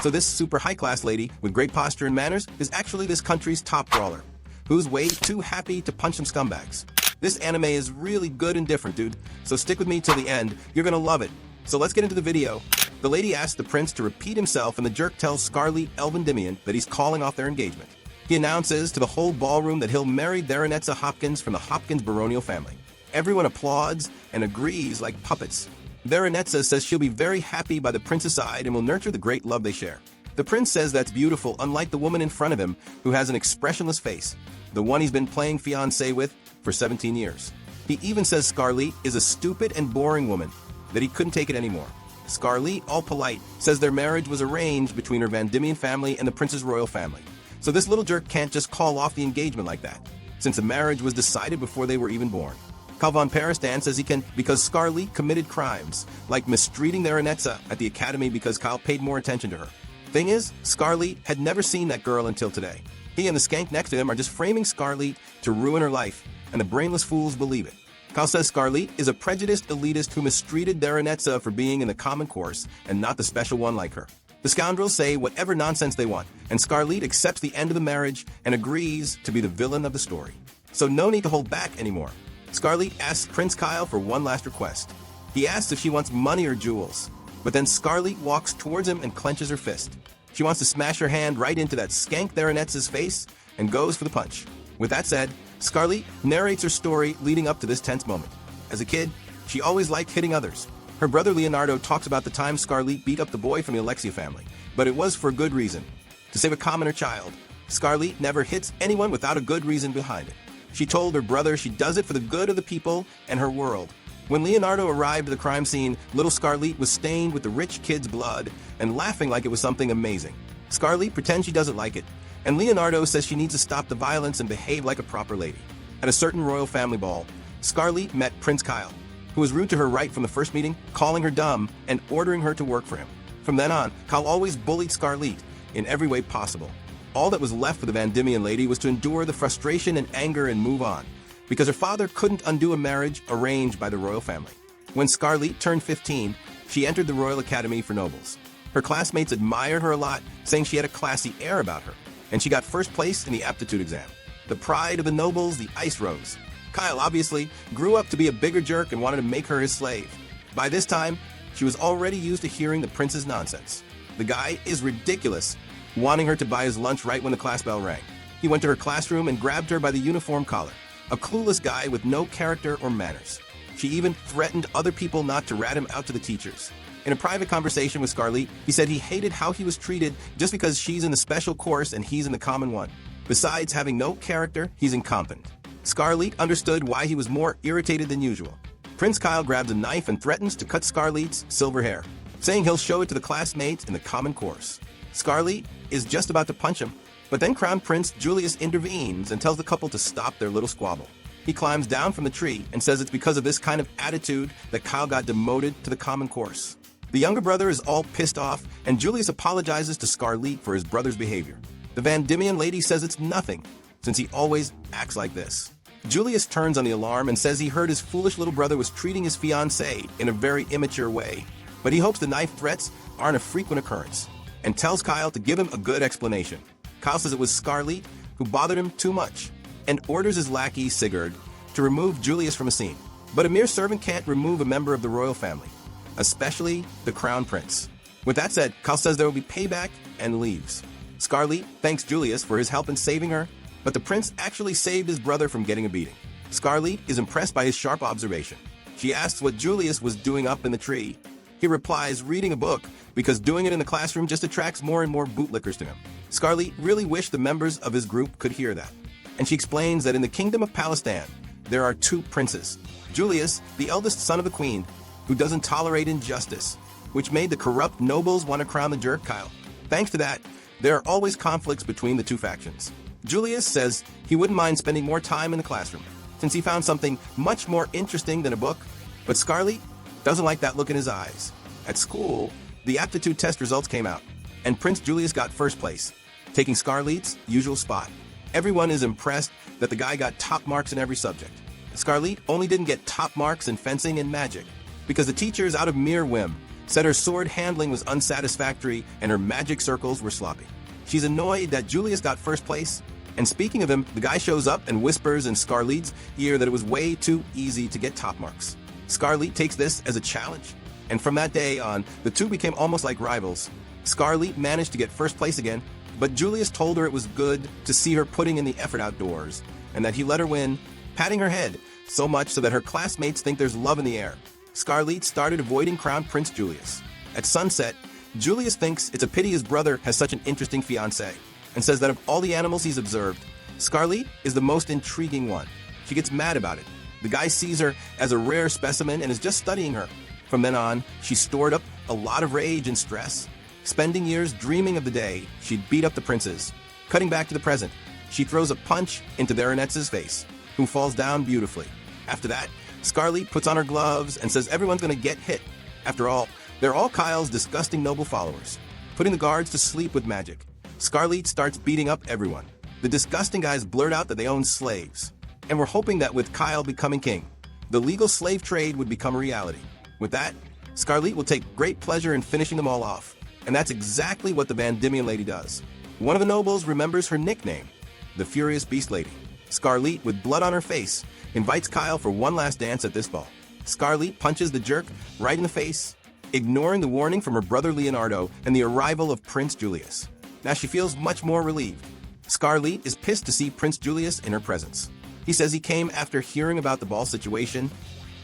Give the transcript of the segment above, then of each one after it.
So this super high-class lady with great posture and manners is actually this country's top brawler, who's way too happy to punch some scumbags. This anime is really good and different, dude, so stick with me till the end. You're gonna love it. So let's get into the video. The lady asks the prince to repeat himself, and the jerk tells Scarlet Elvendimian that he's calling off their engagement. He announces to the whole ballroom that he'll marry Theronetsa Hopkins from the Hopkins baronial family. Everyone applauds and agrees like puppets. Theronetsa says she'll be very happy by the prince's side and will nurture the great love they share. The prince says that's beautiful, unlike the woman in front of him, who has an expressionless face, the one he's been playing fiancé with for 17 years. He even says Scarlet is a stupid and boring woman, that he couldn't take it anymore. Scarlet, all polite, says their marriage was arranged between her Vandimian family and the prince's royal family. So this little jerk can't just call off the engagement like that, since the marriage was decided before they were even born. Kyle von Paristan says he can because Scarlet committed crimes, like mistreating Theronetsa at the academy because Kyle paid more attention to her. Thing is, Scarlet had never seen that girl until today. He and the skank next to him are just framing Scarlet to ruin her life, and the brainless fools believe it. Kyle says Scarlet is a prejudiced elitist who mistreated Theronetsa for being in the common course and not the special one like her. The scoundrels say whatever nonsense they want, and Scarlet accepts the end of the marriage and agrees to be the villain of the story. So no need to hold back anymore. Scarlet asks Prince Kyle for one last request. He asks if she wants money or jewels, but then Scarlet walks towards him and clenches her fist. She wants to smash her hand right into that skank Theronetsa's face and goes for the punch. With that said, Scarlet narrates her story leading up to this tense moment. As a kid, she always liked hitting others. Her brother Leonardo talks about the time Scarlet beat up the boy from the Alexia family, but it was for good reason. To save a commoner child, Scarlet never hits anyone without a good reason behind it. She told her brother she does it for the good of the people and her world. When Leonardo arrived at the crime scene, little Scarlet was stained with the rich kid's blood and laughing like it was something amazing. Scarlet pretends she doesn't like it, and Leonardo says she needs to stop the violence and behave like a proper lady. At a certain royal family ball, Scarlet met Prince Kyle, who was rude to her right from the first meeting, calling her dumb and ordering her to work for him. From then on, Kyle always bullied Scarlet in every way possible. All that was left for the Vandimian lady was to endure the frustration and anger and move on, because her father couldn't undo a marriage arranged by the royal family. When Scarlet turned 15, she entered the Royal Academy for Nobles. Her classmates admired her a lot, saying she had a classy air about her, and she got first place in the aptitude exam. The pride of the nobles, the Ice Rose. Kyle obviously grew up to be a bigger jerk and wanted to make her his slave. By this time, she was already used to hearing the prince's nonsense. The guy is ridiculous, wanting her to buy his lunch right when the class bell rang. He went to her classroom and grabbed her by the uniform collar. A clueless guy with no character or manners. She even threatened other people not to rat him out to the teachers. In a private conversation with Scarlet, he said he hated how he was treated just because she's in the special course and he's in the common one. Besides having no character, he's incompetent. Scarlet understood why he was more irritated than usual. Prince Kyle grabs a knife and threatens to cut Scarlet's silver hair, saying he'll show it to the classmates in the common course. Scarlet is just about to punch him, but then Crown Prince Julius intervenes and tells the couple to stop their little squabble. He climbs down from the tree and says it's because of this kind of attitude that Kyle got demoted to the common course. The younger brother is all pissed off, and Julius apologizes to Scarlet for his brother's behavior. The Vandimian lady says it's nothing, since he always acts like this. Julius turns on the alarm and says he heard his foolish little brother was treating his fiancée in a very immature way, but he hopes the knife threats aren't a frequent occurrence, and tells Kyle to give him a good explanation. Kyle says it was Scarlet who bothered him too much, and orders his lackey, Sigurd, to remove Julius from a scene. But a mere servant can't remove a member of the royal family, especially the crown prince. With that said, Kyle says there will be payback and leaves. Scarlet thanks Julius for his help in saving her, but the prince actually saved his brother from getting a beating. Scarlet is impressed by his sharp observation. She asks what Julius was doing up in the tree. He replies reading a book, because doing it in the classroom just attracts more and more bootlickers to him. Scarlet really wished the members of his group could hear that. And she explains that in the kingdom of Palestine, there are two princes. Julius, the eldest son of the queen, who doesn't tolerate injustice, which made the corrupt nobles want to crown the jerk Kyle. Thanks to that, there are always conflicts between the two factions. Julius says he wouldn't mind spending more time in the classroom, since he found something much more interesting than a book, but Scarlet doesn't like that look in his eyes. At school, the aptitude test results came out, and Prince Julius got first place, taking Scarlet's usual spot. Everyone is impressed that the guy got top marks in every subject. Scarlet only didn't get top marks in fencing and magic, because the teachers, out of mere whim, said her sword handling was unsatisfactory and her magic circles were sloppy. She's annoyed that Julius got first place. And speaking of him, the guy shows up and whispers in Scarlet's ear that it was way too easy to get top marks. Scarlet takes this as a challenge. And from that day on, the two became almost like rivals. Scarlet managed to get first place again, but Julius told her it was good to see her putting in the effort outdoors, and that he let her win, patting her head, so much so that her classmates think there's love in the air. Scarlet started avoiding Crown Prince Julius. At sunset, Julius thinks it's a pity his brother has such an interesting fiancée, and says that of all the animals he's observed, Scarlet is the most intriguing one. She gets mad about it. The guy sees her as a rare specimen and is just studying her. From then on, she stored up a lot of rage and stress, spending years dreaming of the day she'd beat up the princes. Cutting back to the present, she throws a punch into Theranetz's face, who falls down beautifully. After that, Scarlet puts on her gloves and says everyone's going to get hit. After all, they're all Kyle's disgusting noble followers, putting the guards to sleep with magic. Scarlet starts beating up everyone. The disgusting guys blurt out that they own slaves, and we're hoping that with Kyle becoming king, the legal slave trade would become a reality. With that, Scarlet will take great pleasure in finishing them all off, and that's exactly what the Van Diemen lady does. One of the nobles remembers her nickname, the Furious Beast Lady. Scarlet, with blood on her face, invites Kyle for one last dance at this ball. Scarlet punches the jerk right in the face, ignoring the warning from her brother Leonardo and the arrival of Prince Julius. Now she feels much more relieved. Scarlet is pissed to see Prince Julius in her presence. He says he came after hearing about the ball situation,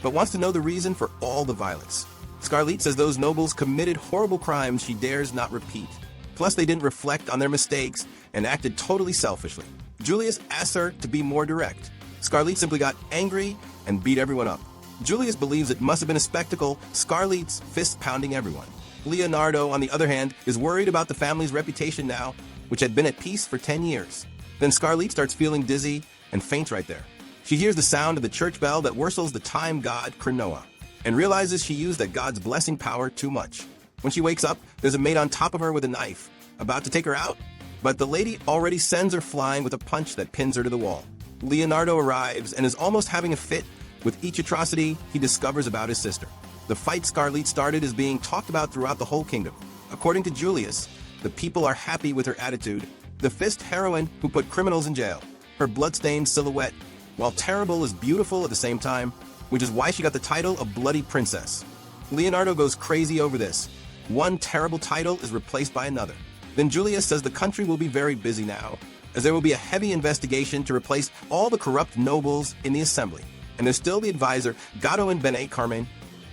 but wants to know the reason for all the violence. Scarlet says those nobles committed horrible crimes she dares not repeat. Plus, they didn't reflect on their mistakes and acted totally selfishly. Julius asks her to be more direct. Scarlet simply got angry and beat everyone up. Julius believes it must have been a spectacle, Scarlet's fist pounding everyone. Leonardo, on the other hand, is worried about the family's reputation now, which had been at peace for 10 years. Then Scarlet starts feeling dizzy and faints right there. She hears the sound of the church bell that whistles the time god Cronoa, and realizes she used that god's blessing power too much. When she wakes up, there's a maid on top of her with a knife, about to take her out, but the lady already sends her flying with a punch that pins her to the wall. Leonardo arrives and is almost having a fit with each atrocity he discovers about his sister. The fight Scarlet started is being talked about throughout the whole kingdom. According to Julius, the people are happy with her attitude, the fist heroine who put criminals in jail, her bloodstained silhouette, while terrible is beautiful at the same time, which is why she got the title of Bloody Princess. Leonardo goes crazy over this. One terrible title is replaced by another. Then Julius says the country will be very busy now, as there will be a heavy investigation to replace all the corrupt nobles in the assembly. And there's still the advisor, Godwin Benet Carmen,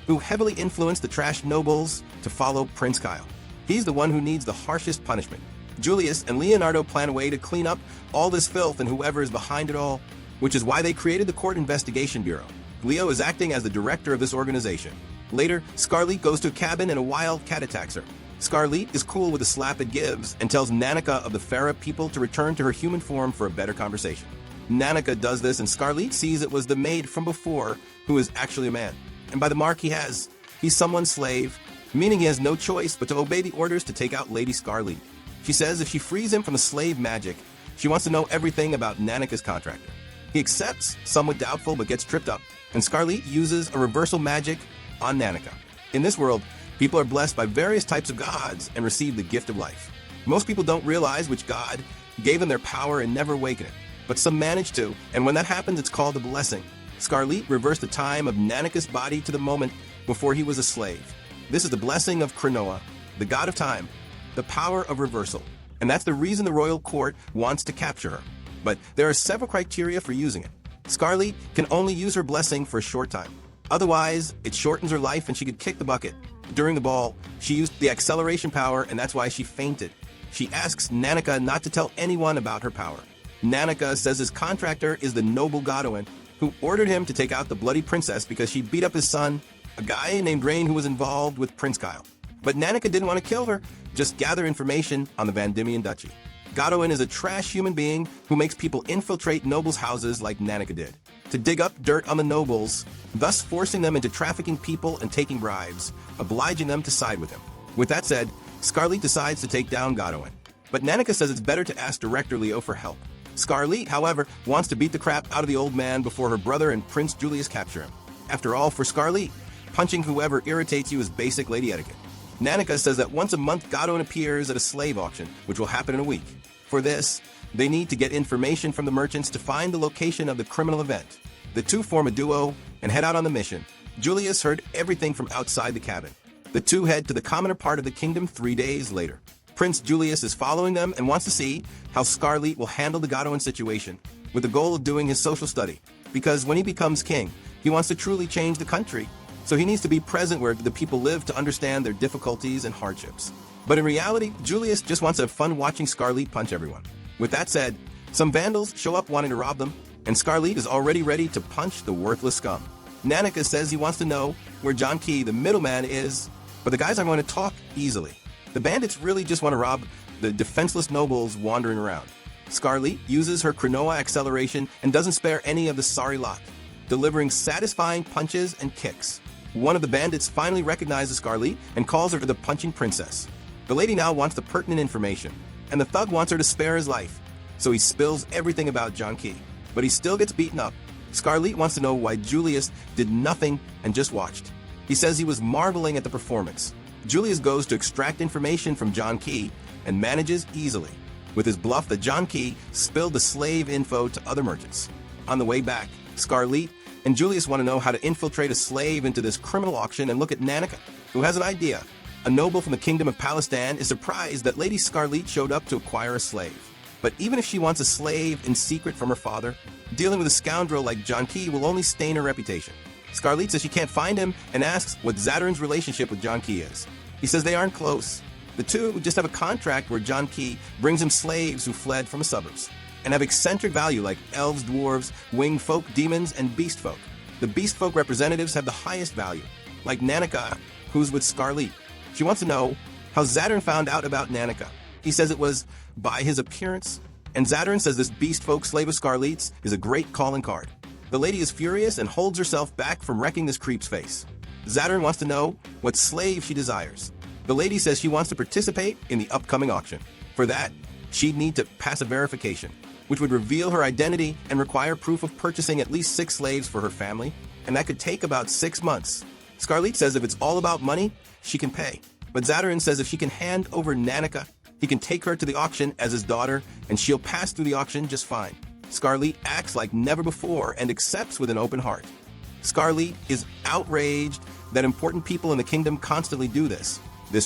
who heavily influenced the trash nobles to follow Prince Kyle. He's the one who needs the harshest punishment. Julius and Leonardo plan a way to clean up all this filth and whoever is behind it all, which is why they created the Court Investigation Bureau. Leo is acting as the director of this organization. Later, Scarlet goes to a cabin and a wild cat attacks her. Scarlet is cool with the slap it gives and tells Nanika of the Farah people to return to her human form for a better conversation. Nanika does this and Scarlet sees it was the maid from before who is actually a man. And by the mark he has, he's someone's slave, meaning he has no choice but to obey the orders to take out Lady Scarlet. She says if she frees him from the slave magic, she wants to know everything about Nanika's contractor. He accepts, somewhat doubtful, but gets tripped up, and Scarlet uses a reversal magic on Nanika. In this world, people are blessed by various types of gods and receive the gift of life. Most people don't realize which god gave them their power and never awaken it, but some manage to, and when that happens, it's called a blessing. Scarlet reversed the time of Nanika's body to the moment before he was a slave. This is the blessing of Cronoa, the god of time, the power of reversal, and that's the reason the royal court wants to capture her. But there are several criteria for using it. Scarlet can only use her blessing for a short time. Otherwise, it shortens her life and she could kick the bucket. During the ball, she used the acceleration power and that's why she fainted. She asks Nanika not to tell anyone about her power. Nanika says his contractor is the noble Godwin, who ordered him to take out the bloody princess because she beat up his son, a guy named Rain who was involved with Prince Kyle. But Nanika didn't want to kill her, just gather information on the Van Diemen Duchy. Godwin is a trash human being who makes people infiltrate nobles' houses like Nanika did, to dig up dirt on the nobles, thus forcing them into trafficking people and taking bribes, obliging them to side with him. With that said, Scarlet decides to take down Godwin. But Nanika says it's better to ask Director Leo for help. Scarlet, however, wants to beat the crap out of the old man before her brother and Prince Julius capture him. After all, for Scarlet, Punching whoever irritates you is basic lady etiquette. Nanika says that once a month Godwin appears at a slave auction, which will happen in a week. For this, they need to get information from the merchants to find the location of the criminal event. The two form a duo and head out on the mission. Julius heard everything from outside the cabin. The two head to the commoner part of the kingdom 3 days later. Prince Julius is following them and wants to see how Scarlet will handle the Godwin situation, with the goal of doing his social study. Because when he becomes king, he wants to truly change the country. So he needs to be present where the people live to understand their difficulties and hardships. But in reality, Julius just wants to have fun watching Scarlet punch everyone. With that said, some vandals show up wanting to rob them, and Scarlet is already ready to punch the worthless scum. Nanika says he wants to know where John Key, the middleman, is, but the guys aren't going to talk easily. The bandits really just want to rob the defenseless nobles wandering around. Scarlet uses her Cronoa acceleration and doesn't spare any of the sorry lot, delivering satisfying punches and kicks. One of the bandits finally recognizes Scarlet and calls her the punching princess. The lady now wants the pertinent information, and the thug wants her to spare his life, so he spills everything about John Key. But he still gets beaten up. Scarlet wants to know why Julius did nothing and just watched. He says he was marveling at the performance. Julius goes to extract information from John Key and manages easily, with his bluff that John Key spilled the slave info to other merchants. On the way back, Scarlet and Julius want to know how to infiltrate a slave into this criminal auction and look at Nanika, who has an idea. A noble from the kingdom of Palestine is surprised that Lady Scarlet showed up to acquire a slave. But even if she wants a slave in secret from her father, dealing with a scoundrel like John Key will only stain her reputation. Scarlet says she can't find him and asks what Zadarin's relationship with John Key is. He says they aren't close. The two just have a contract where John Key brings him slaves who fled from the suburbs and have eccentric value like elves, dwarves, winged folk, demons, and beast folk. The beast folk representatives have the highest value, like Nanika, who's with Scarlet. She wants to know how Zadarin found out about Nanika. He says it was by his appearance, and Zadarin says this beast folk slave of Scarlet's is a great calling card. The lady is furious and holds herself back from wrecking this creep's face. Zadarin wants to know what slave she desires. The lady says she wants to participate in the upcoming auction. For that, she'd need to pass a verification, which would reveal her identity and require proof of purchasing at least 6 slaves for her family, and that could take about 6 months. Scarlet says if it's all about money, she can pay. But Zadarin says if she can hand over Nanika, he can take her to the auction as his daughter, and she'll pass through the auction just fine. Scarlet acts like never before and accepts with an open heart. Scarlet is outraged that important people in the kingdom constantly do this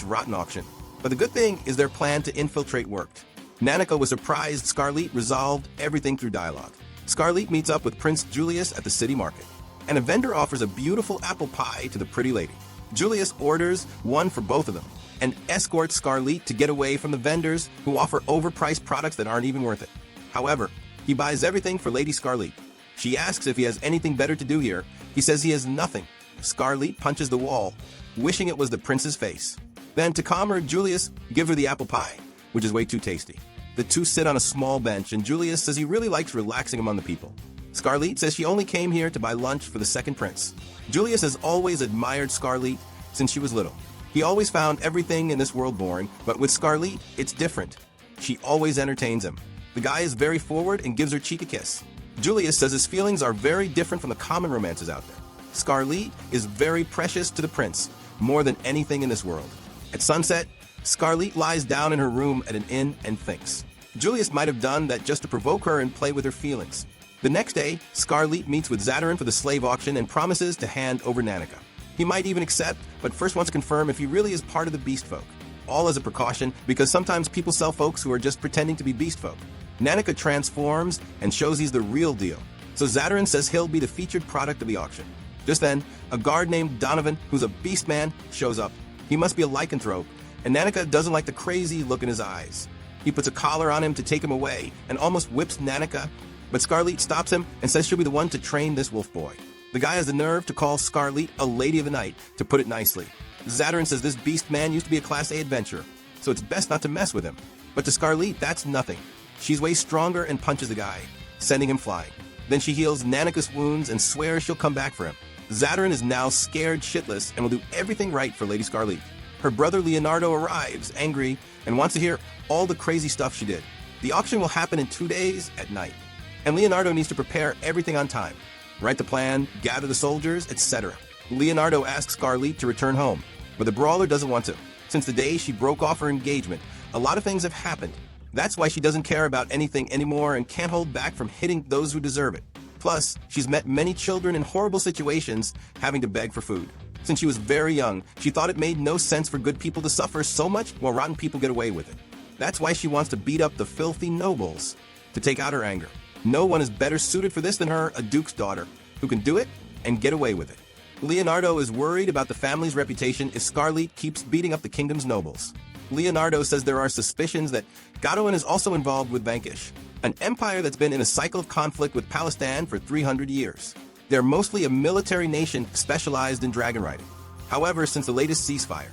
rotten auction. But the good thing is their plan to infiltrate worked. Nanika was surprised Scarlet resolved everything through dialogue. Scarlet meets up with Prince Julius at the city market, and a vendor offers a beautiful apple pie to the pretty lady. Julius orders one for both of them and escorts Scarlet to get away from the vendors who offer overpriced products that aren't even worth it. However, he buys everything for Lady Scarlet. She asks if he has anything better to do here. He says he has nothing. Scarlet punches the wall, wishing it was the prince's face. Then, to calm her, Julius gives her the apple pie, which is way too tasty. The two sit on a small bench, and Julius says he really likes relaxing among the people. Scarlet says she only came here to buy lunch for the second prince. Julius has always admired Scarlet since she was little. He always found everything in this world boring, but with Scarlet, it's different. She always entertains him. The guy is very forward and gives her cheek a kiss. Julius says his feelings are very different from the common romances out there. Scarlet is very precious to the prince, more than anything in this world. At sunset, Scarlet lies down in her room at an inn and thinks. Julius might have done that just to provoke her and play with her feelings. The next day, Scarlet meets with Zadarin for the slave auction and promises to hand over Nanika. He might even accept, but first wants to confirm if he really is part of the beast folk. All as a precaution, because sometimes people sell folks who are just pretending to be beast folk. Nanika transforms and shows he's the real deal. So Zadarin says he'll be the featured product of the auction. Just then, a guard named Donovan, who's a beast man, shows up. He must be a lycanthrope, and Nanika doesn't like the crazy look in his eyes. He puts a collar on him to take him away and almost whips Nanika, but Scarlet stops him and says she'll be the one to train this wolf boy. The guy has the nerve to call Scarlet a lady of the night, to put it nicely. Zadarin says this beast man used to be a Class A adventurer, so it's best not to mess with him. But to Scarlet, that's nothing. She's way stronger and punches the guy, sending him flying. Then she heals Nanika's wounds and swears she'll come back for him. Zadarin is now scared shitless and will do everything right for Lady Scarlet. Her brother Leonardo arrives, angry, and wants to hear all the crazy stuff she did. The auction will happen in 2 days at night, and Leonardo needs to prepare everything on time. Write the plan, gather the soldiers, etc. Leonardo asks Scarlett to return home, but the brawler doesn't want to. Since the day she broke off her engagement, a lot of things have happened. That's why she doesn't care about anything anymore and can't hold back from hitting those who deserve it. Plus, she's met many children in horrible situations having to beg for food. Since she was very young, she thought it made no sense for good people to suffer so much while rotten people get away with it. That's why she wants to beat up the filthy nobles to take out her anger. No one is better suited for this than her, a duke's daughter, who can do it and get away with it. Leonardo is worried about the family's reputation if Scarlett keeps beating up the kingdom's nobles. Leonardo says there are suspicions that Godwin is also involved with Vanquish, an empire that's been in a cycle of conflict with Palestine for 300 years. They're mostly a military nation specialized in dragon riding. However, since the latest ceasefire,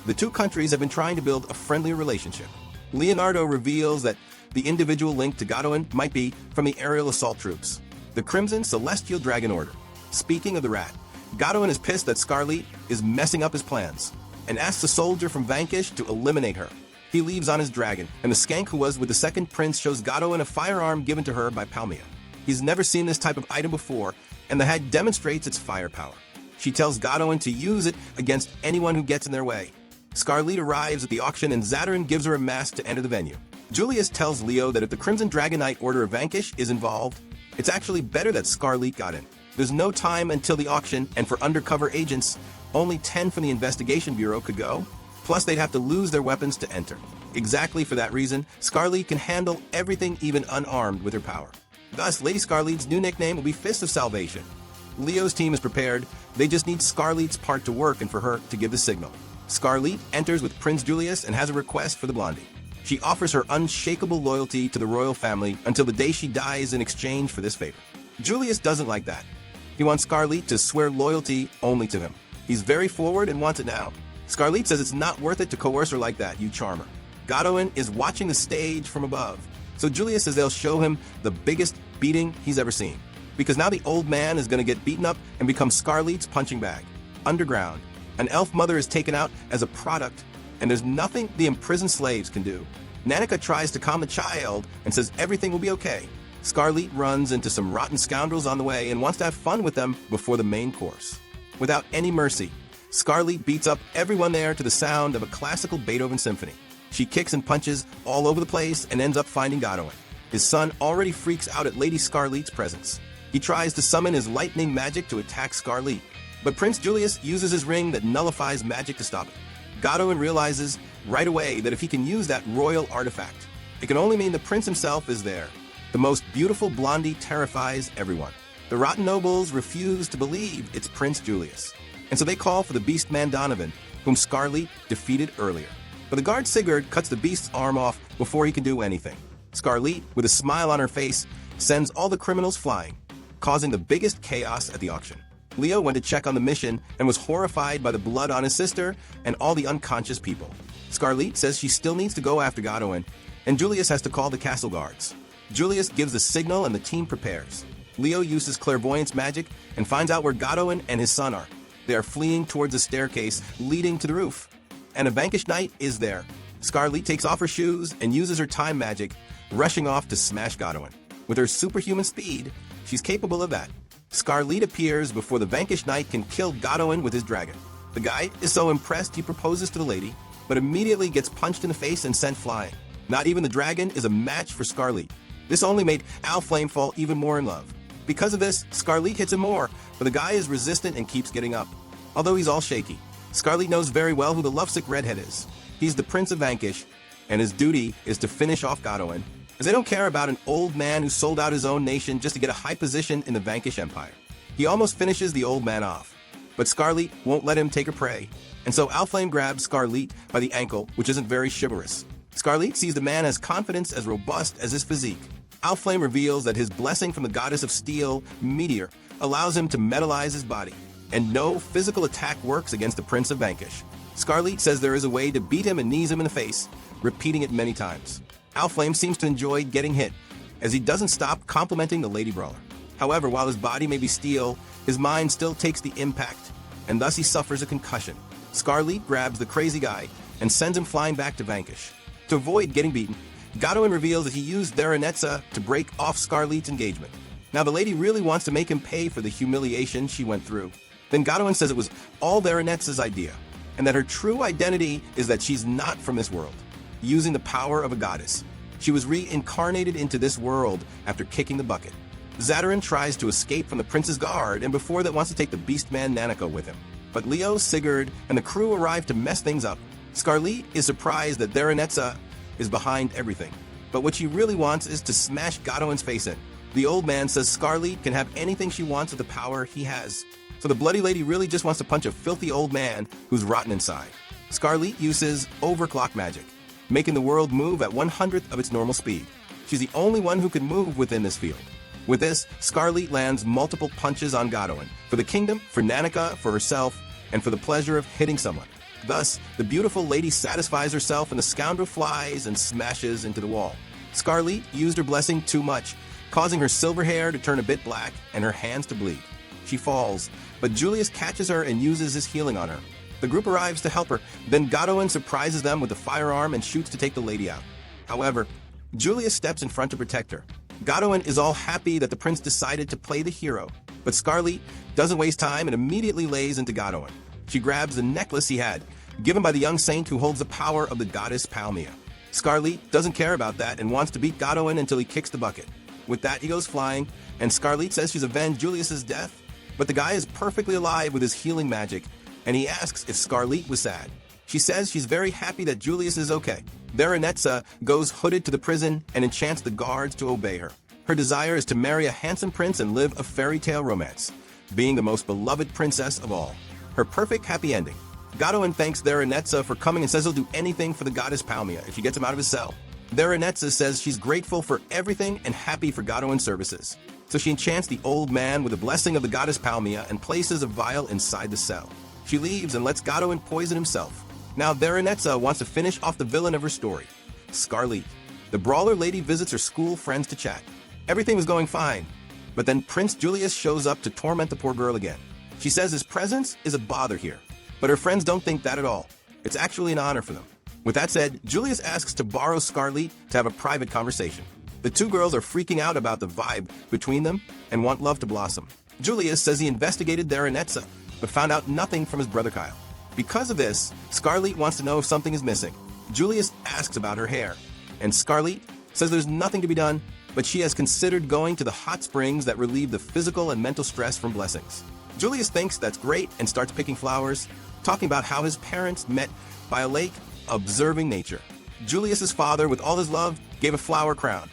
the two countries have been trying to build a friendly relationship. Leonardo reveals that the individual link to Godwin might be from the aerial assault troops, the Crimson Celestial Dragon Order. Speaking of the rat, Godwin is pissed that Scarlett is messing up his plans and asks a soldier from Vanquish to eliminate her. He leaves on his dragon, and the skank who was with the second prince shows Godwin a firearm given to her by Palmia. He's never seen this type of item before, and the hag demonstrates its firepower. She tells Godwin to use it against anyone who gets in their way. Scarlett arrives at the auction and Zadarin gives her a mask to enter the venue. Julius tells Leo that if the Crimson Dragonite Order of Vanquish is involved, it's actually better that Scarlett got in. There's no time until the auction, and for undercover agents, only 10 from the Investigation Bureau could go. Plus, they'd have to lose their weapons to enter. Exactly for that reason, Scarlett can handle everything even unarmed with her power. Thus, Lady Scarlett's new nickname will be Fist of Salvation. Leo's team is prepared, they just need Scarlett's part to work and for her to give the signal. Scarlett enters with Prince Julius and has a request for the blondie. She offers her unshakable loyalty to the royal family until the day she dies in exchange for this favor. Julius doesn't like that. He wants Scarlett to swear loyalty only to him. He's very forward and wants it now. Scarlett says it's not worth it to coerce her like that, you charmer. Godwin is watching the stage from above. So Julius says they'll show him the biggest beating he's ever seen. Because now the old man is going to get beaten up and become Scarlett's punching bag. Underground, an elf mother is taken out as a product, and there's nothing the imprisoned slaves can do. Nanika tries to calm the child and says everything will be okay. Scarlett runs into some rotten scoundrels on the way and wants to have fun with them before the main course. Without any mercy, Scarlett beats up everyone there to the sound of a classical Beethoven symphony. She kicks and punches all over the place and ends up finding Godwin. His son already freaks out at Lady Scarlett's presence. He tries to summon his lightning magic to attack Scarlett, but Prince Julius uses his ring that nullifies magic to stop it. Godwin realizes right away that if he can use that royal artifact, it can only mean the prince himself is there. The most beautiful blondie terrifies everyone. The rotten nobles refuse to believe it's Prince Julius, and so they call for the beast man Donovan, whom Scarlett defeated earlier. But the guard Sigurd cuts the beast's arm off before he can do anything. Scarlett, with a smile on her face, sends all the criminals flying, causing the biggest chaos at the auction. Leo went to check on the mission and was horrified by the blood on his sister and all the unconscious people. Scarlett says she still needs to go after Godwin, and Julius has to call the castle guards. Julius gives the signal and the team prepares. Leo uses clairvoyance magic and finds out where Godwin and his son are. They are fleeing towards a staircase leading to the roof. And a vanquished knight is there. Scarlett takes off her shoes and uses her time magic, rushing off to smash Godwin. With her superhuman speed, she's capable of that. Scarlett appears before the vanquished knight can kill Godwin with his dragon. The guy is so impressed he proposes to the lady, but immediately gets punched in the face and sent flying. Not even the dragon is a match for Scarlett. This only made Alflame fall even more in love. Because of this, Scarlett hits him more, but the guy is resistant and keeps getting up. Although he's all shaky, Scarlett knows very well who the lovesick redhead is. He's the Prince of Vanquish, and his duty is to finish off Godwin, as they don't care about an old man who sold out his own nation just to get a high position in the Vanquish Empire. He almost finishes the old man off, but Scarlett won't let him take her prey, and so Alflame grabs Scarlett by the ankle, which isn't very chivalrous. Scarlett sees the man as confidence as robust as his physique. Alflame reveals that his blessing from the goddess of steel, Meteor, allows him to metalize his body, and no physical attack works against the Prince of Vanquish. Scarlett says there is a way to beat him and knees him in the face, repeating it many times. Alflame seems to enjoy getting hit, as he doesn't stop complimenting the Lady Brawler. However, while his body may be steel, his mind still takes the impact, and thus he suffers a concussion. Scarlett grabs the crazy guy and sends him flying back to Vanquish. To avoid getting beaten, Godwin reveals that he used Theronetza to break off Scarlett's engagement. Now the lady really wants to make him pay for the humiliation she went through. Then Godwin says it was all Veronezza's idea, and that her true identity is that she's not from this world. Using the power of a goddess, she was reincarnated into this world after kicking the bucket. Zadarin tries to escape from the prince's guard, and before that wants to take the beastman Nanako with him. But Leo, Sigurd, and the crew arrive to mess things up. Scarlet is surprised that Veronezza is behind everything, but what she really wants is to smash Godwin's face in. The old man says Scarlet can have anything she wants with the power he has. So the bloody lady really just wants to punch a filthy old man who's rotten inside. Scarlet uses overclock magic, making the world move at 1/100th of its normal speed. She's the only one who can move within this field. With this, Scarlet lands multiple punches on Godwin, for the kingdom, for Nanika, for herself, and for the pleasure of hitting someone. Thus, the beautiful lady satisfies herself and the scoundrel flies and smashes into the wall. Scarlet used her blessing too much, causing her silver hair to turn a bit black and her hands to bleed. She falls, but Julius catches her and uses his healing on her. The group arrives to help her, then Godwin surprises them with a firearm and shoots to take the lady out. However, Julius steps in front to protect her. Godwin is all happy that the prince decided to play the hero, but Scarlet doesn't waste time and immediately lays into Godwin. She grabs the necklace he had, given by the young saint who holds the power of the goddess Palmia. Scarlet doesn't care about that and wants to beat Godwin until he kicks the bucket. With that, he goes flying, and Scarlet says she's avenged Julius's death, but the guy is perfectly alive with his healing magic, and he asks if Scarlet was sad. She says she's very happy that Julius is okay. Veronezza goes hooded to the prison and enchants the guards to obey her. Her desire is to marry a handsome prince and live a fairy tale romance, being the most beloved princess of all. Her perfect happy ending. Godwin thanks Veronezza for coming and says he'll do anything for the goddess Palmia if she gets him out of his cell. Veronezza says she's grateful for everything and happy for Godwin's services. So she enchants the old man with the blessing of the goddess Palmia and places a vial inside the cell. She leaves and lets Godwin poison himself. Now Veronezza wants to finish off the villain of her story, Scarlet. The brawler lady visits her school friends to chat. Everything was going fine, but then Prince Julius shows up to torment the poor girl again. She says his presence is a bother here, but her friends don't think that at all. It's actually an honor for them. With that said, Julius asks to borrow Scarlet to have a private conversation. The two girls are freaking out about the vibe between them and want love to blossom. Julius says he investigated Veronezza, but found out nothing from his brother Kyle. Because of this, Scarlet wants to know if something is missing. Julius asks about her hair, and Scarlet says there's nothing to be done, but she has considered going to the hot springs that relieve the physical and mental stress from blessings. Julius thinks that's great and starts picking flowers, talking about how his parents met by a lake, observing nature. Julius's father, with all his love, gave a flower crown,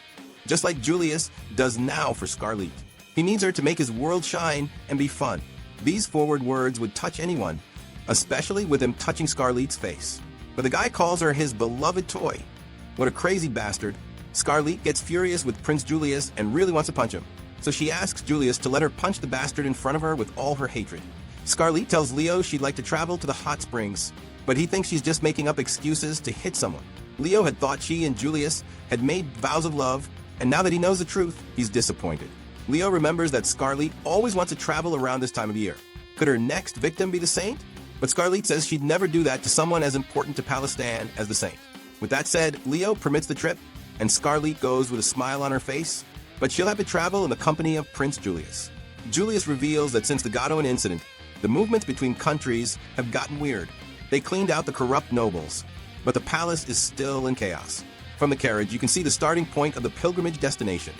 just like Julius does now for Scarlet. He needs her to make his world shine and be fun. These forward words would touch anyone, especially with him touching Scarlet's face. But the guy calls her his beloved toy. What a crazy bastard. Scarlet gets furious with Prince Julius and really wants to punch him. So she asks Julius to let her punch the bastard in front of her with all her hatred. Scarlet tells Leo she'd like to travel to the hot springs, but he thinks she's just making up excuses to hit someone. Leo had thought she and Julius had made vows of love, and now that he knows the truth, he's disappointed. Leo remembers that Scarlet always wants to travel around this time of year. Could her next victim be the saint? But Scarlet says she'd never do that to someone as important to Palestine as the saint. With that said, Leo permits the trip, and Scarlet goes with a smile on her face, but she'll have to travel in the company of Prince Julius. Julius reveals that since the Godwin incident, the movements between countries have gotten weird. They cleaned out the corrupt nobles, but the palace is still in chaos. From the carriage, you can see the starting point of the pilgrimage destination,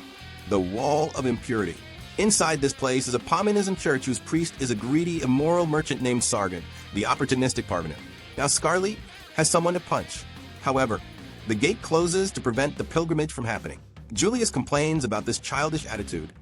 the Wall of Impurity. Inside this place is a Pominism church whose priest is a greedy, immoral merchant named Sargon, the opportunistic parvenu. Now Scarlet has someone to punch. However, the gate closes to prevent the pilgrimage from happening. Julius complains about this childish attitude,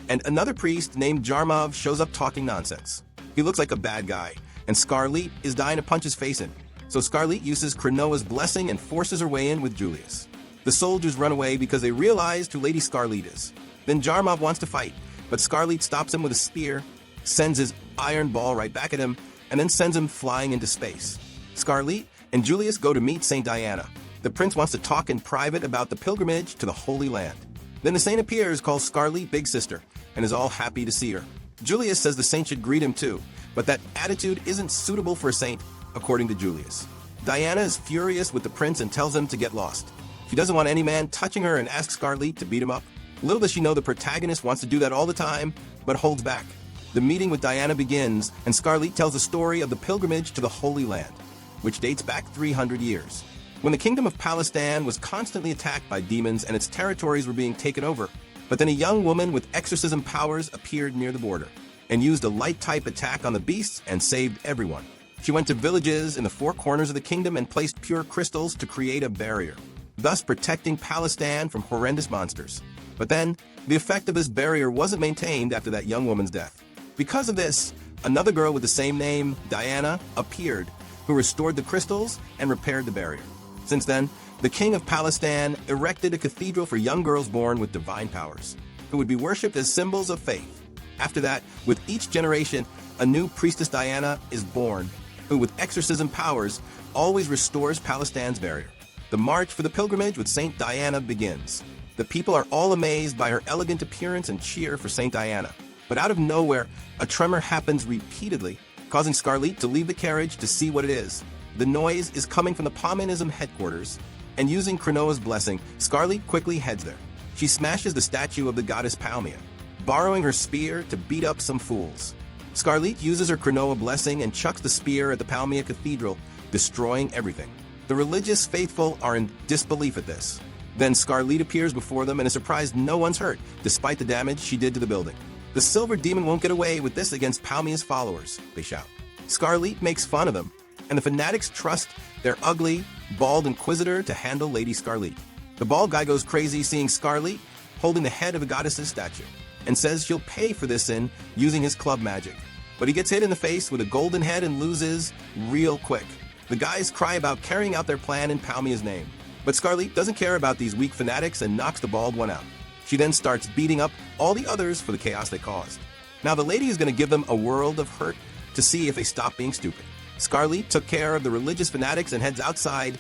and another priest named Jarmov shows up talking nonsense. He looks like a bad guy, and Scarlet is dying to punch his face in. So Scarlet uses Krenoa's blessing and forces her way in with Julius. The soldiers run away because they realize who Lady Scarlet is. Then Jarmov wants to fight, but Scarlet stops him with a spear, sends his iron ball right back at him, and then sends him flying into space. Scarlet and Julius go to meet Saint Diana. The prince wants to talk in private about the pilgrimage to the Holy Land. Then the saint appears, calls Scarlet Big Sister, and is all happy to see her. Julius says the saint should greet him too, but that attitude isn't suitable for a saint, according to Julius. Diana is furious with the prince and tells him to get lost. She doesn't want any man touching her and asks Scarlet to beat him up. Little does she know the protagonist wants to do that all the time, but holds back. The meeting with Diana begins, and Scarlett tells the story of the pilgrimage to the Holy Land, which dates back 300 years. When the kingdom of Palestine was constantly attacked by demons and its territories were being taken over, but then a young woman with exorcism powers appeared near the border and used a light-type attack on the beasts and saved everyone. She went to villages in the four corners of the kingdom and placed pure crystals to create a barrier, thus protecting Palestine from horrendous monsters. But then, the effect of this barrier wasn't maintained after that young woman's death. Because of this, another girl with the same name, Diana, appeared, who restored the crystals and repaired the barrier. Since then, the king of Palestine erected a cathedral for young girls born with divine powers, who would be worshipped as symbols of faith. After that, with each generation, a new priestess Diana is born, who with exorcism powers always restores Palestine's barrier. The march for the pilgrimage with Saint Diana begins. The people are all amazed by her elegant appearance and cheer for Saint Diana. But out of nowhere, a tremor happens repeatedly, causing Scarlett to leave the carriage to see what it is. The noise is coming from the Pauminism headquarters, and using Cronoa's blessing, Scarlett quickly heads there. She smashes the statue of the goddess Palmia, borrowing her spear to beat up some fools. Scarlett uses her Cronoa blessing and chucks the spear at the Palmia Cathedral, destroying everything. The religious faithful are in disbelief at this. Then Scarlett appears before them and is surprised no one's hurt, despite the damage she did to the building. The silver demon won't get away with this against Palmia's followers, they shout. Scarlett makes fun of them, and the fanatics trust their ugly, bald inquisitor to handle Lady Scarlett. The bald guy goes crazy seeing Scarlett holding the head of the goddess's statue, and says she'll pay for this sin using his club magic. But he gets hit in the face with a golden head and loses real quick. The guys cry about carrying out their plan in Palmia's name. But Scarlett doesn't care about these weak fanatics and knocks the bald one out. She then starts beating up all the others for the chaos they caused. Now the lady is going to give them a world of hurt to see if they stop being stupid. Scarlett took care of the religious fanatics and heads outside,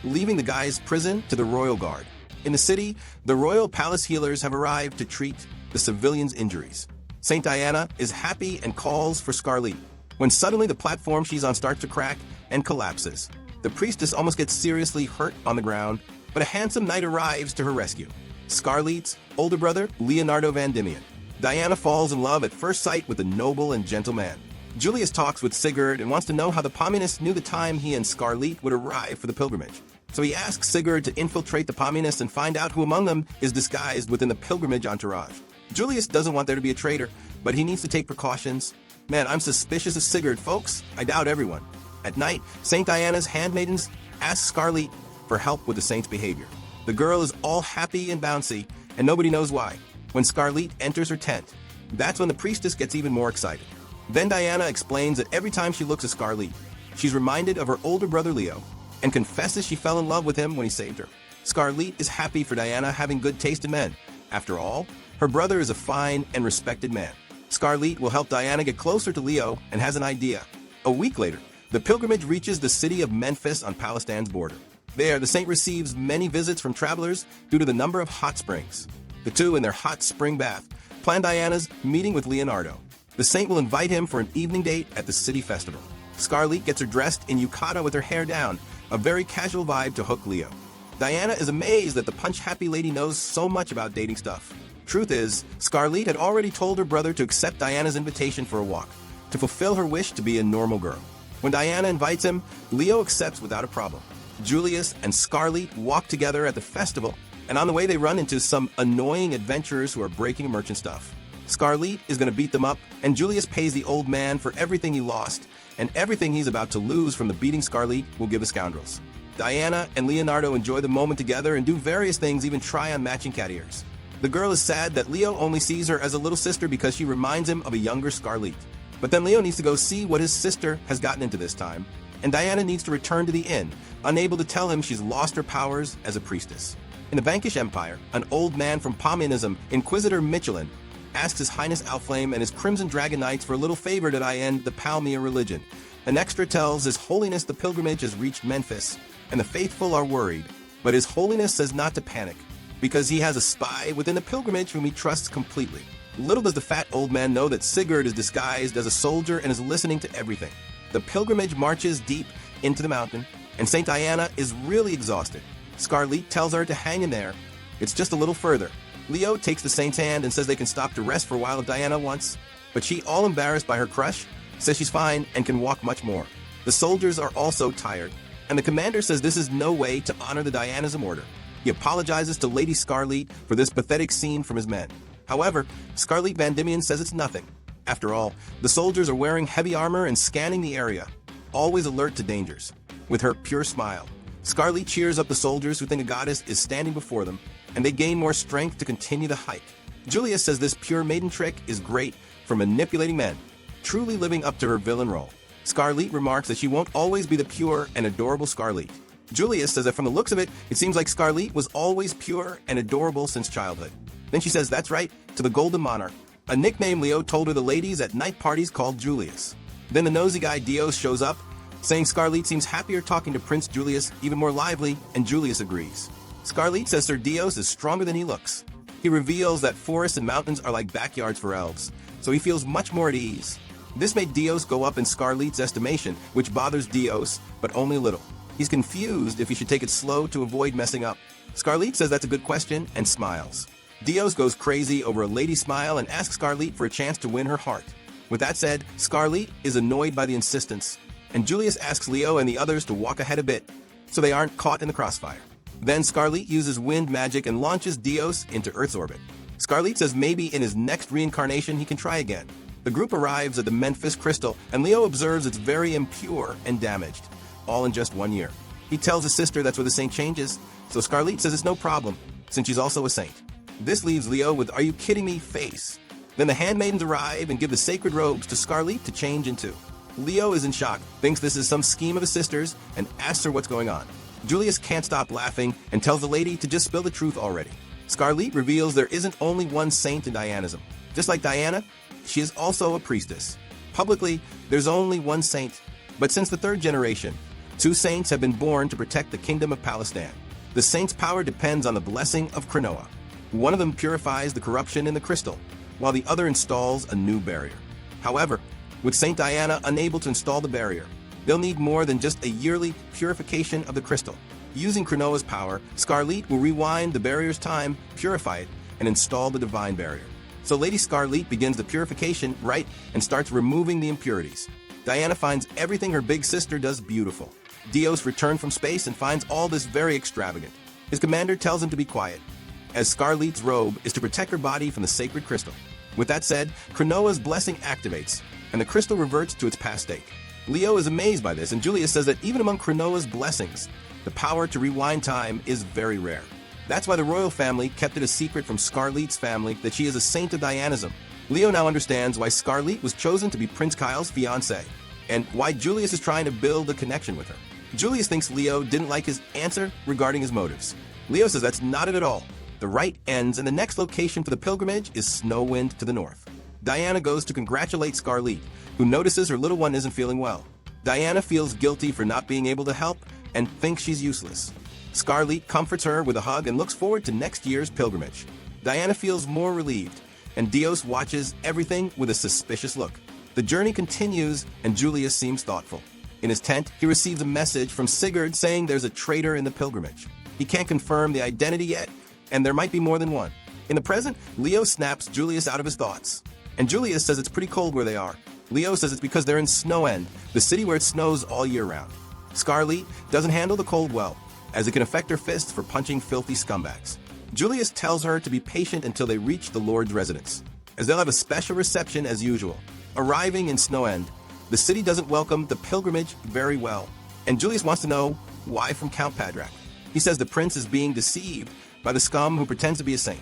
leaving the guys' prison to the royal guard. In the city, the royal palace healers have arrived to treat the civilians' injuries. Saint Diana is happy and calls for Scarlett, when suddenly the platform she's on starts to crack and collapses. The priestess almost gets seriously hurt on the ground, but a handsome knight arrives to her rescue. Scarlett's older brother, Leonardo Van Diemen. Diana falls in love at first sight with a noble and gentle man. Julius talks with Sigurd and wants to know how the Pauminists knew the time he and Scarlett would arrive for the pilgrimage. So he asks Sigurd to infiltrate the Pauminists and find out who among them is disguised within the pilgrimage entourage. Julius doesn't want there to be a traitor, but he needs to take precautions. Man, I'm suspicious of Sigurd, folks. I doubt everyone. At night, Saint Diana's handmaidens ask Scarlett for help with the saint's behavior. The girl is all happy and bouncy, and nobody knows why. When Scarlett enters her tent, that's when the priestess gets even more excited. Then Diana explains that every time she looks at Scarlett, she's reminded of her older brother Leo, and confesses she fell in love with him when he saved her. Scarlett is happy for Diana having good taste in men. After all, her brother is a fine and respected man. Scarlett will help Diana get closer to Leo and has an idea. A week later, the pilgrimage reaches the city of Memphis on Palestine's border. There, the saint receives many visits from travelers due to the number of hot springs. The two, in their hot spring bath, plan Diana's meeting with Leonardo. The saint will invite him for an evening date at the city festival. Scarlett gets her dressed in yukata with her hair down, a very casual vibe to hook Leo. Diana is amazed that the punch-happy lady knows so much about dating stuff. Truth is, Scarlett had already told her brother to accept Diana's invitation for a walk, to fulfill her wish to be a normal girl. When Diana invites him, Leo accepts without a problem. Julius and Scarlett walk together at the festival, and on the way they run into some annoying adventurers who are breaking merchant stuff. Scarlett is going to beat them up, and Julius pays the old man for everything he lost, and everything he's about to lose from the beating Scarlett will give the scoundrels. Diana and Leonardo enjoy the moment together and do various things, even try on matching cat ears. The girl is sad that Leo only sees her as a little sister because she reminds him of a younger Scarlett. But then Leo needs to go see what his sister has gotten into this time, and Diana needs to return to the inn, unable to tell him she's lost her powers as a priestess. In the Vanquish Empire, an old man from Pauminism, Inquisitor Michelin, asks His Highness Alflame and his Crimson Dragon Knights for a little favor that I end the Palmia religion. An extra tells His Holiness the pilgrimage has reached Memphis, and the faithful are worried, but His Holiness says not to panic, because he has a spy within the pilgrimage whom he trusts completely. Little does the fat old man know that Sigurd is disguised as a soldier and is listening to everything. The pilgrimage marches deep into the mountain, and Saint Diana is really exhausted. Scarlett tells her to hang in there. It's just a little further. Leo takes the saint's hand and says they can stop to rest for a while if Diana wants. but she, all embarrassed by her crush, says she's fine and can walk much more. The soldiers are also tired, and the commander says this is no way to honor the Dianism order. He apologizes to Lady Scarlet for this pathetic scene from his men. However, Scarlet Van Diemen says it's nothing. After all, the soldiers are wearing heavy armor and scanning the area, always alert to dangers. With her pure smile, Scarlet cheers up the soldiers who think a goddess is standing before them, and they gain more strength to continue the hike. Julius says this pure maiden trick is great for manipulating men, truly living up to her villain role. Scarlet remarks that she won't always be the pure and adorable Scarlet. Julius says that from the looks of it, it seems like Scarlet was always pure and adorable since childhood. Then she says that's right to the Golden Monarch, a nickname Leo told her the ladies at night parties called Julius. Then the nosy guy Dios shows up, saying Scarlet seems happier talking to Prince Julius, even more lively, and Julius agrees. Scarlet says Sir Dios is stronger than he looks. He reveals that forests and mountains are like backyards for elves, so he feels much more at ease. This made Dios go up in Scarlet's estimation, which bothers Dios, but only a little. He's confused if he should take it slow to avoid messing up. Scarlet says that's a good question and smiles. Dios goes crazy over a lady's smile and asks Scarlet for a chance to win her heart. With that said, Scarlet is annoyed by the insistence, and Julius asks Leo and the others to walk ahead a bit so they aren't caught in the crossfire. Then Scarlet uses wind magic and launches Dios into Earth's orbit. Scarlet says maybe in his next reincarnation he can try again. The group arrives at the Memphis Crystal, and Leo observes it's very impure and damaged, all in just 1 year. He tells his sister that's where the saint changes, so Scarlet says it's no problem, since she's also a saint. This leaves Leo with "are you kidding me" face. Then the handmaidens arrive and give the sacred robes to Scarlet to change into. Leo is in shock, thinks this is some scheme of his sister's, and asks her what's going on. Julius can't stop laughing and tells the lady to just spill the truth already. Scarlet reveals there isn't only one saint in Dianism. Just like Diana, she is also a priestess. Publicly, there's only one saint, but since the third generation, 2 saints have been born to protect the kingdom of Palestine. The saint's power depends on the blessing of Cronoa. One of them purifies the corruption in the crystal, while the other installs a new barrier. However, with Saint Diana unable to install the barrier, they'll need more than just a yearly purification of the crystal. Using Cronoa's power, Scarlet will rewind the barrier's time, purify it, and install the divine barrier. So Lady Scarlet begins the purification rite and starts removing the impurities. Diana finds everything her big sister does beautiful. Dios returns from space and finds all this very extravagant. His commander tells him to be quiet, as Scarlet's robe is to protect her body from the sacred crystal. With that said, Cronoa's blessing activates, and the crystal reverts to its past state. Leo is amazed by this, and Julius says that even among Cronoa's blessings, the power to rewind time is very rare. That's why the royal family kept it a secret from Scarlet's family that she is a saint of Dianism. Leo now understands why Scarlet was chosen to be Prince Kyle's fiancée, and why Julius is trying to build a connection with her. Julius thinks Leo didn't like his answer regarding his motives. Leo says that's not it at all. The rite ends, and the next location for the pilgrimage is Snowwind to the north. Diana goes to congratulate Scarlet, who notices her little one isn't feeling well. Diana feels guilty for not being able to help and thinks she's useless. Scarlet comforts her with a hug and looks forward to next year's pilgrimage. Diana feels more relieved, and Dios watches everything with a suspicious look. The journey continues, and Julius seems thoughtful. In his tent, he receives a message from Sigurd saying there's a traitor in the pilgrimage. He can't confirm the identity yet, and there might be more than one. In the present, Leo snaps Julius out of his thoughts, and Julius says it's pretty cold where they are. Leo says it's because they're in Snowend, the city where it snows all year round. Scarlet doesn't handle the cold well, as it can affect her fists for punching filthy scumbags. Julius tells her to be patient until they reach the Lord's residence, as they'll have a special reception as usual. Arriving in Snowend, the city doesn't welcome the pilgrimage very well, and Julius wants to know why from Count Padrak. He says the prince is being deceived by the scum who pretends to be a saint.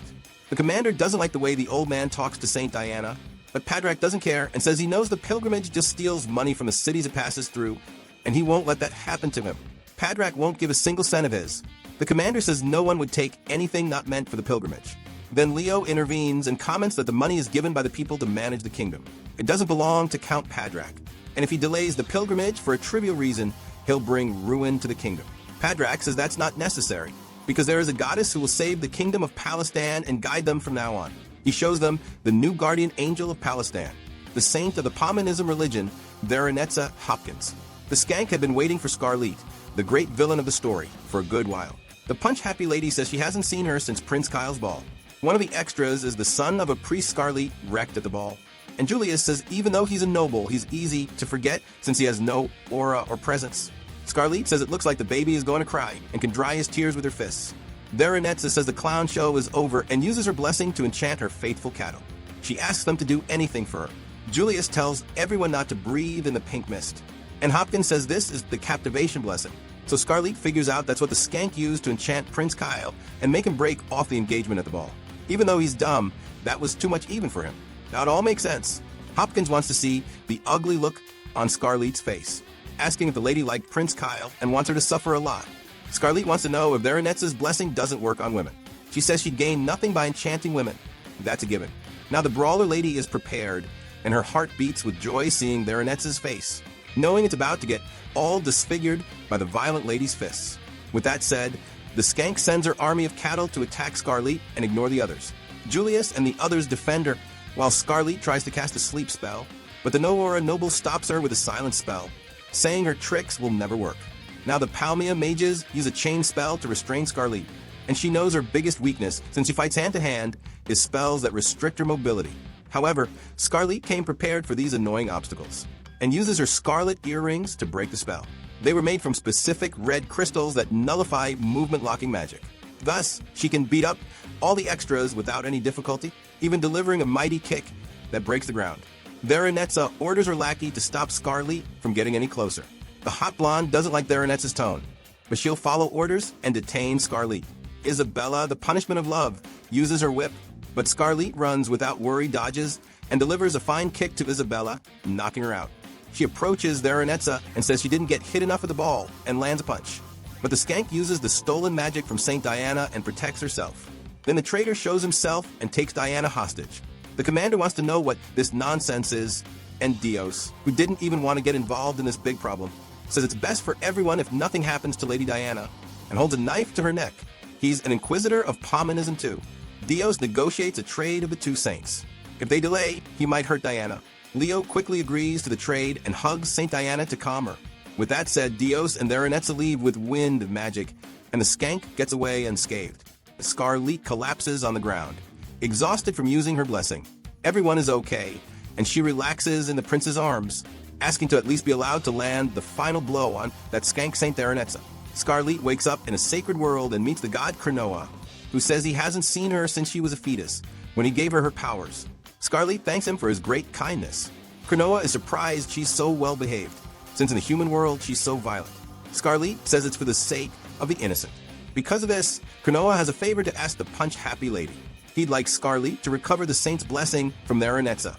The commander doesn't like the way the old man talks to Saint Diana, but Padrak doesn't care and says he knows the pilgrimage just steals money from the cities it passes through, and he won't let that happen to him. Padrak won't give a single cent of his. The commander says no one would take anything not meant for the pilgrimage. Then Leo intervenes and comments that the money is given by the people to manage the kingdom. It doesn't belong to Count Padrak, and if he delays the pilgrimage for a trivial reason, he'll bring ruin to the kingdom. Padrak says that's not necessary, because there is a goddess who will save the kingdom of Palestine and guide them from now on. He shows them the new guardian angel of Palestine, the saint of the Paumanism religion, Veronetza Hopkins. The skank had been waiting for Scarlet, the great villain of the story, for a good while. The punch-happy lady says she hasn't seen her since Prince Kyle's ball. One of the extras is the son of a priest Scarlet wrecked at the ball. And Julius says even though he's a noble, he's easy to forget since he has no aura or presence. Scarlett says it looks like the baby is going to cry and can dry his tears with her fists. Veronezza says the clown show is over and uses her blessing to enchant her faithful cattle. She asks them to do anything for her. Julius tells everyone not to breathe in the pink mist. And Hopkins says this is the captivation blessing. So Scarlett figures out that's what the skank used to enchant Prince Kyle and make him break off the engagement at the ball. Even though he's dumb, that was too much even for him. Now it all makes sense. Hopkins wants to see the ugly look on Scarlett's face, asking if the lady liked Prince Kyle and wants her to suffer a lot. Scarlett wants to know if Veronezza's blessing doesn't work on women. She says she'd gain nothing by enchanting women. That's a given. Now the brawler lady is prepared, and her heart beats with joy seeing Veronezza's face, knowing it's about to get all disfigured by the violent lady's fists. With that said, the skank sends her army of cattle to attack Scarlett and ignore the others. Julius and the others defend her, while Scarlett tries to cast a sleep spell, but the No-Aura noble stops her with a silent spell, saying her tricks will never work. Now the Palmia mages use a chain spell to restrain Scarlett, and she knows her biggest weakness, since she fights hand-to-hand, is spells that restrict her mobility. However, Scarlett came prepared for these annoying obstacles, and uses her scarlet earrings to break the spell. They were made from specific red crystals that nullify movement-locking magic. Thus, she can beat up all the extras without any difficulty, even delivering a mighty kick that breaks the ground. Veronezza orders her lackey to stop Scarlett from getting any closer. The hot blonde doesn't like Veronezza's tone, but she'll follow orders and detain Scarlett. Isabella, the punishment of love, uses her whip, but Scarlett runs without worry, dodges, and delivers a fine kick to Isabella, knocking her out. She approaches Veronezza and says she didn't get hit enough of the ball and lands a punch. But the skank uses the stolen magic from Saint Diana and protects herself. Then the traitor shows himself and takes Diana hostage. The commander wants to know what this nonsense is, and Dios, who didn't even want to get involved in this big problem, says it's best for everyone if nothing happens to Lady Diana, and holds a knife to her neck. He's an inquisitor of Palmenism too. Dios negotiates a trade of the two saints. If they delay, he might hurt Diana. Leo quickly agrees to the trade and hugs Saint Diana to calm her. With that said, Dios and Veronezza leave with wind magic, and the skank gets away unscathed. Scarlett collapses on the ground, exhausted from using her blessing. Everyone is okay, and she relaxes in the prince's arms, asking to at least be allowed to land the final blow on that skank Saint Veronezza. Scarlett wakes up in a sacred world and meets the god Cronoa, who says he hasn't seen her since she was a fetus, when he gave her her powers. Scarlett thanks him for his great kindness. Cronoa is surprised she's so well behaved, since in the human world she's so violent. Scarlett says it's for the sake of the innocent. Because of this, Cronoa has a favor to ask the punch-happy lady. He'd like Scarlett to recover the saint's blessing from Veronezza,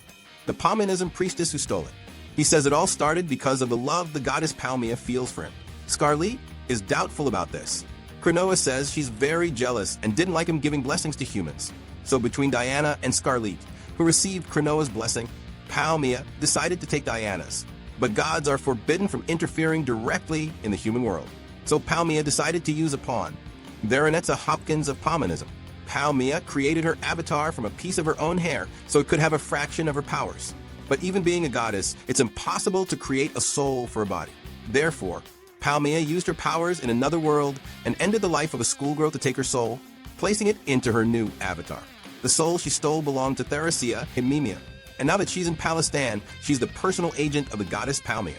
the Palmenism priestess who stole it. He says it all started because of the love the goddess Palmia feels for him. Scarlett is doubtful about this. Cronoa says she's very jealous and didn't like him giving blessings to humans. So between Diana and Scarlett, who received Cronoa's blessing, Palmia decided to take Diana's. But gods are forbidden from interfering directly in the human world. So Palmia decided to use a pawn, Veronezza Hopkins of Palmenism. Palmia created her avatar from a piece of her own hair so it could have a fraction of her powers. But even being a goddess, it's impossible to create a soul for a body. Therefore, Palmia used her powers in another world and ended the life of a schoolgirl to take her soul, placing it into her new avatar. The soul she stole belonged to Theracia Himemia, and now that she's in Palestan, she's the personal agent of the goddess Palmia.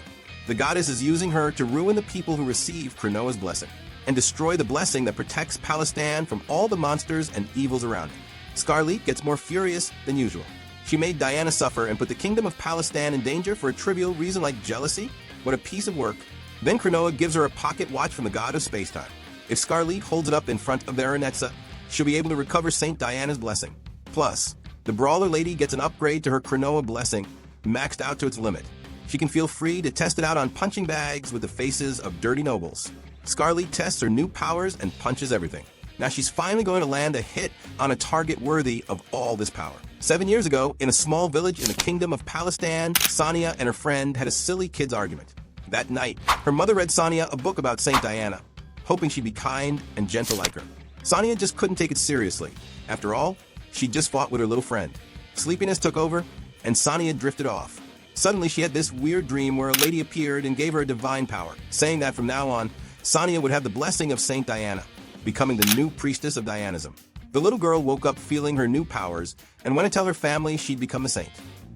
The goddess is using her to ruin the people who receive Cronoa's blessing, and destroy the blessing that protects Palestan from all the monsters and evils around it. Scarlett gets more furious than usual. She made Diana suffer and put the kingdom of Palestan in danger for a trivial reason like jealousy? What a piece of work. Then Cronoa gives her a pocket watch from the god of spacetime. If Scarlett holds it up in front of Veronezza, she'll be able to recover Saint Diana's blessing. Plus, the brawler lady gets an upgrade to her Cronoa blessing, maxed out to its limit. She can feel free to test it out on punching bags with the faces of dirty nobles. Scarlett tests her new powers and punches everything. Now she's finally going to land a hit on a target worthy of all this power. 7 years ago, in a small village in the kingdom of Palestan, Sonia and her friend had a silly kids argument. That night, her mother read Sonia a book about Saint Diana, hoping she'd be kind and gentle like her. Sonia just couldn't take it seriously. After all, she'd just fought with her little friend. Sleepiness took over, and Sonia drifted off. Suddenly, she had this weird dream where a lady appeared and gave her a divine power, saying that from now on, Sonia would have the blessing of Saint Diana, becoming the new priestess of Dianism. The little girl woke up feeling her new powers and went to tell her family she'd become a saint.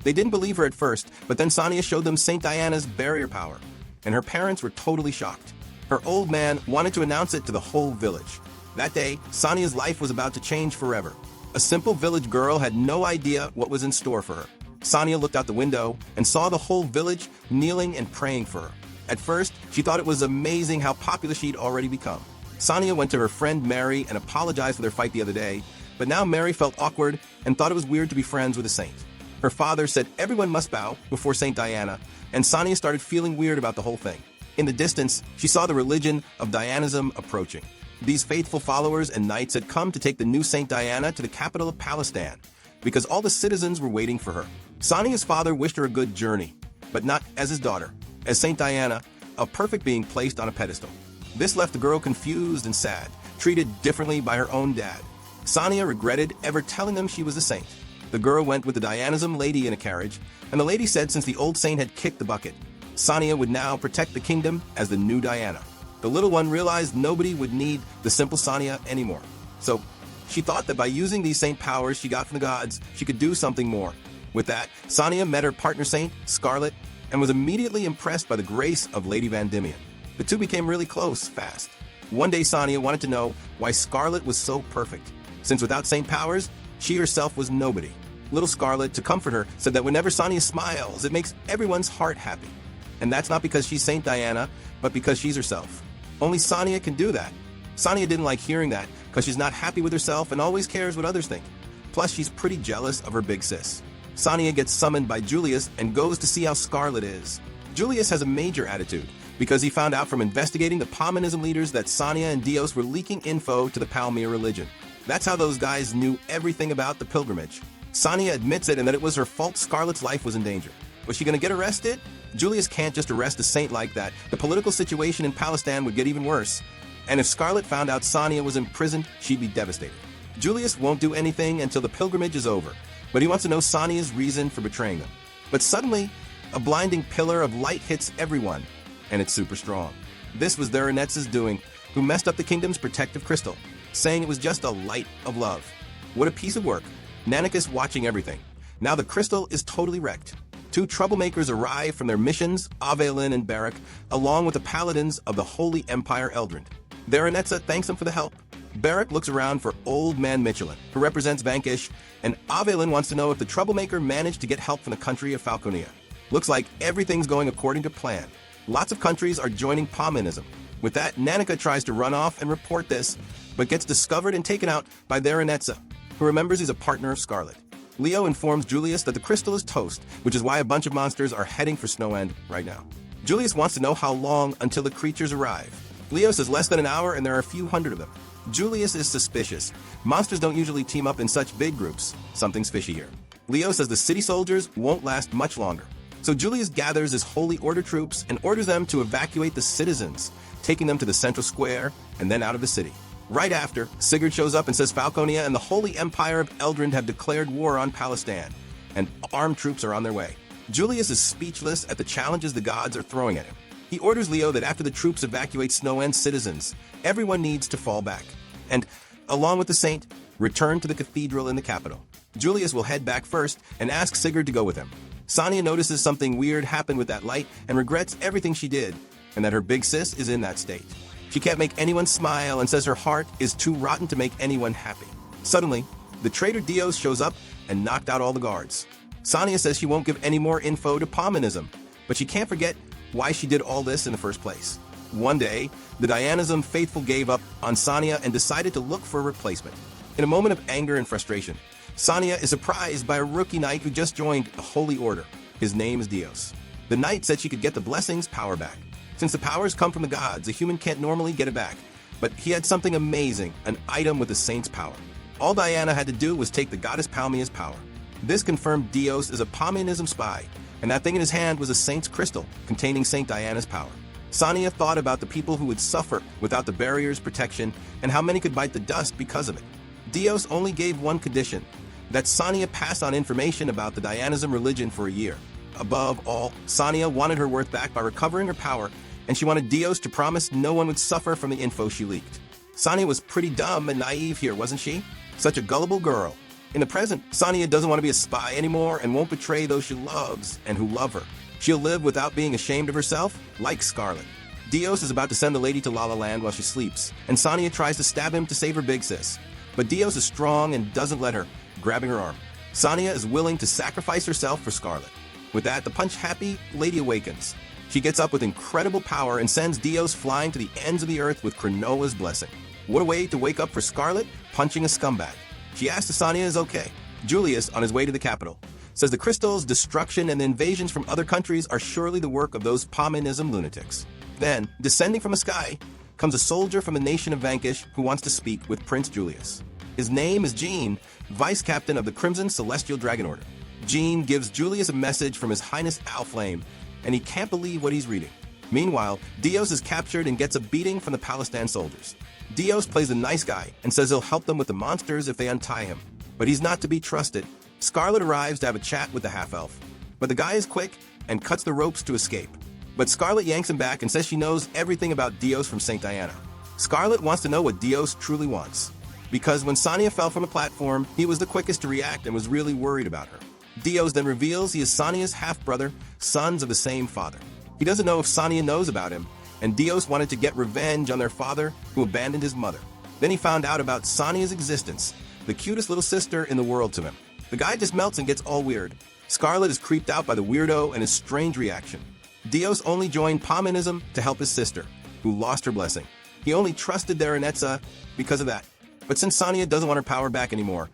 They didn't believe her at first, but then Sonia showed them Saint Diana's barrier power, and her parents were totally shocked. Her old man wanted to announce it to the whole village. That day, Sonia's life was about to change forever. A simple village girl had no idea what was in store for her. Sonia looked out the window and saw the whole village kneeling and praying for her. At first, she thought it was amazing how popular she'd already become. Sonia went to her friend Mary and apologized for their fight the other day, but now Mary felt awkward and thought it was weird to be friends with a saint. Her father said everyone must bow before Saint Diana, and Sonia started feeling weird about the whole thing. In the distance, she saw the religion of Dianism approaching. These faithful followers and knights had come to take the new Saint Diana to the capital of Palestine, because all the citizens were waiting for her. Sonia's father wished her a good journey, but not as his daughter, as Saint Diana, a perfect being placed on a pedestal. This left the girl confused and sad, treated differently by her own dad. Sonia regretted ever telling them she was a saint. The girl went with the Dianism lady in a carriage, and the lady said since the old saint had kicked the bucket, Sonia would now protect the kingdom as the new Diana. The little one realized nobody would need the simple Sonia anymore. So she thought that by using these saint powers she got from the gods, she could do something more. With that, Sonia met her partner saint, Scarlet, and was immediately impressed by the grace of Lady Van Diemen. The two became really close fast. One day Sonia wanted to know why Scarlet was so perfect, since without saint powers, she herself was nobody. Little Scarlet, to comfort her, said that whenever Sonia smiles, it makes everyone's heart happy. And that's not because she's Saint Diana, but because she's herself. Only Sonia can do that. Sonia didn't like hearing that, because she's not happy with herself and always cares what others think. Plus, she's pretty jealous of her big sis. Sonia gets summoned by Julius and goes to see how Scarlet is. Julius has a major attitude, because he found out from investigating the Paumanism leaders that Sonia and Dios were leaking info to the Palmyra religion. That's how those guys knew everything about the pilgrimage. Sonia admits it and that it was her fault Scarlet's life was in danger. Was she going to get arrested? Julius can't just arrest a saint like that. The political situation in Palestine would get even worse. And if Scarlet found out Sonia was imprisoned, she'd be devastated. Julius won't do anything until the pilgrimage is over, but he wants to know Sonia's reason for betraying them. But suddenly, a blinding pillar of light hits everyone, and it's super strong. This was Theranetz's doing, who messed up the kingdom's protective crystal, saying it was just a light of love. What a piece of work. Nanicus watching everything. Now the crystal is totally wrecked. Two troublemakers arrive from their missions, Avelin and Barak, along with the paladins of the Holy Empire Eldrand. Theranetza thanks them for the help. Barak looks around for Old Man Michelin, who represents Vanquish, and Avelin wants to know if the troublemaker managed to get help from the country of Falconia. Looks like everything's going according to plan. Lots of countries are joining Paumanism. With that, Nanika tries to run off and report this, but gets discovered and taken out by Theranetza, who remembers he's a partner of Scarlet. Leo informs Julius that the crystal is toast, which is why a bunch of monsters are heading for Snow End right now. Julius wants to know how long until the creatures arrive. Leo says less than an hour and there are a few hundred of them. Julius is suspicious. Monsters don't usually team up in such big groups. Something's fishy here. Leo says the city soldiers won't last much longer. So Julius gathers his Holy Order troops and orders them to evacuate the citizens, taking them to the central square and then out of the city. Right after, Sigurd shows up and says Falconia and the Holy Empire of Eldrand have declared war on Palestine, and armed troops are on their way. Julius is speechless at the challenges the gods are throwing at him. He orders Leo that after the troops evacuate Snow End citizens, everyone needs to fall back, and, along with the saint, return to the cathedral in the capital. Julius will head back first and ask Sigurd to go with him. Sonia notices something weird happened with that light and regrets everything she did, and that her big sis is in that state. She can't make anyone smile and says her heart is too rotten to make anyone happy. Suddenly, the traitor Dios shows up and knocked out all the guards. Sonia says she won't give any more info to Paumanism, but she can't forget why she did all this in the first place. One day, the Dianism faithful gave up on Sonia and decided to look for a replacement. In a moment of anger and frustration, Sonia is surprised by a rookie knight who just joined the Holy Order. His name is Dios. The knight said she could get the blessing's power back. Since the powers come from the gods, a human can't normally get it back. But he had something amazing, an item with the saint's power. All Diana had to do was take the goddess Palmia's power. This confirmed Dios is a Paumanism spy, and that thing in his hand was a saint's crystal containing Saint Diana's power. Sonia thought about the people who would suffer without the barrier's protection and how many could bite the dust because of it. Dios only gave one condition, that Sonia pass on information about the Dianism religion for a year. Above all, Sonia wanted her worth back by recovering her power, and she wanted Dios to promise no one would suffer from the info she leaked. Sonia was pretty dumb and naive here, wasn't she? Such a gullible girl. In the present, Sonia doesn't want to be a spy anymore and won't betray those she loves and who love her. She'll live without being ashamed of herself, like Scarlet. Dios is about to send the lady to La La Land while she sleeps, and Sonia tries to stab him to save her big sis. But Dios is strong and doesn't let her, grabbing her arm. Sonia is willing to sacrifice herself for Scarlet. With that, the punch-happy lady awakens. She gets up with incredible power and sends Dios flying to the ends of the earth with Krenola's blessing. What a way to wake up for Scarlet, punching a scumbag. She asks if Sonia is okay. Julius, on his way to the capital, says the crystals, destruction, and the invasions from other countries are surely the work of those Paminism lunatics. Then, descending from the sky, comes a soldier from the nation of Vanquish who wants to speak with Prince Julius. His name is Jean, vice captain of the Crimson Celestial Dragon Order. Jean gives Julius a message from His Highness Alflame, and he can't believe what he's reading. Meanwhile, Dios is captured and gets a beating from the Palistan soldiers. Dios plays the nice guy and says he'll help them with the monsters if they untie him. But he's not to be trusted. Scarlet arrives to have a chat with the half-elf. But the guy is quick and cuts the ropes to escape. But Scarlet yanks him back and says she knows everything about Dios from St. Diana. Scarlet wants to know what Dios truly wants. Because when Sonia fell from a platform, he was the quickest to react and was really worried about her. Dios then reveals he is Sonia's half-brother, sons of the same father. He doesn't know if Sonia knows about him, and Dios wanted to get revenge on their father who abandoned his mother. Then he found out about Sonia's existence, the cutest little sister in the world to him. The guy just melts and gets all weird. Scarlet is creeped out by the weirdo and his strange reaction. Dios only joined Paminism to help his sister, who lost her blessing. He only trusted Darenetza because of that. But since Sonia doesn't want her power back anymore,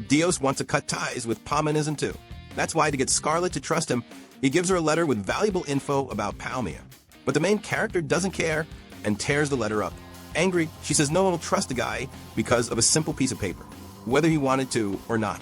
Dios wants to cut ties with Paminism too. That's why, to get Scarlet to trust him, he gives her a letter with valuable info about Palmia. But the main character doesn't care and tears the letter up. Angry, she says no one will trust the guy because of a simple piece of paper, whether he wanted to or not.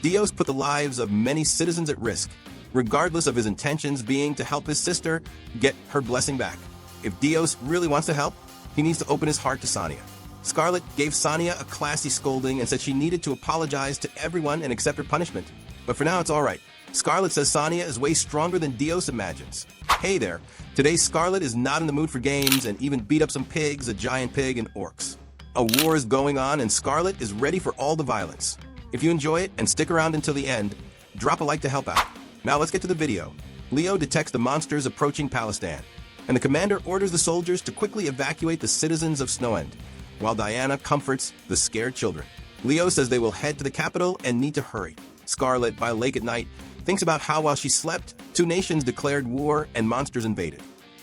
Dios put the lives of many citizens at risk, regardless of his intentions being to help his sister get her blessing back. If Dios really wants to help, he needs to open his heart to Sonia. Scarlet gave Sonia a classy scolding and said she needed to apologize to everyone and accept her punishment. But for now, it's all right. Scarlet says Sonia is way stronger than Dios imagines. Hey there, today Scarlet is not in the mood for games and even beat up some pigs, a giant pig, and orcs. A war is going on and Scarlet is ready for all the violence. If you enjoy it and stick around until the end, drop a like to help out. Now let's get to the video. Leo detects the monsters approaching Palistan, and the commander orders the soldiers to quickly evacuate the citizens of Snowend, while Diana comforts the scared children. Leo says they will head to the capital and need to hurry. Scarlet, by a lake at night, thinks about how while she slept, two nations declared war and monsters invaded.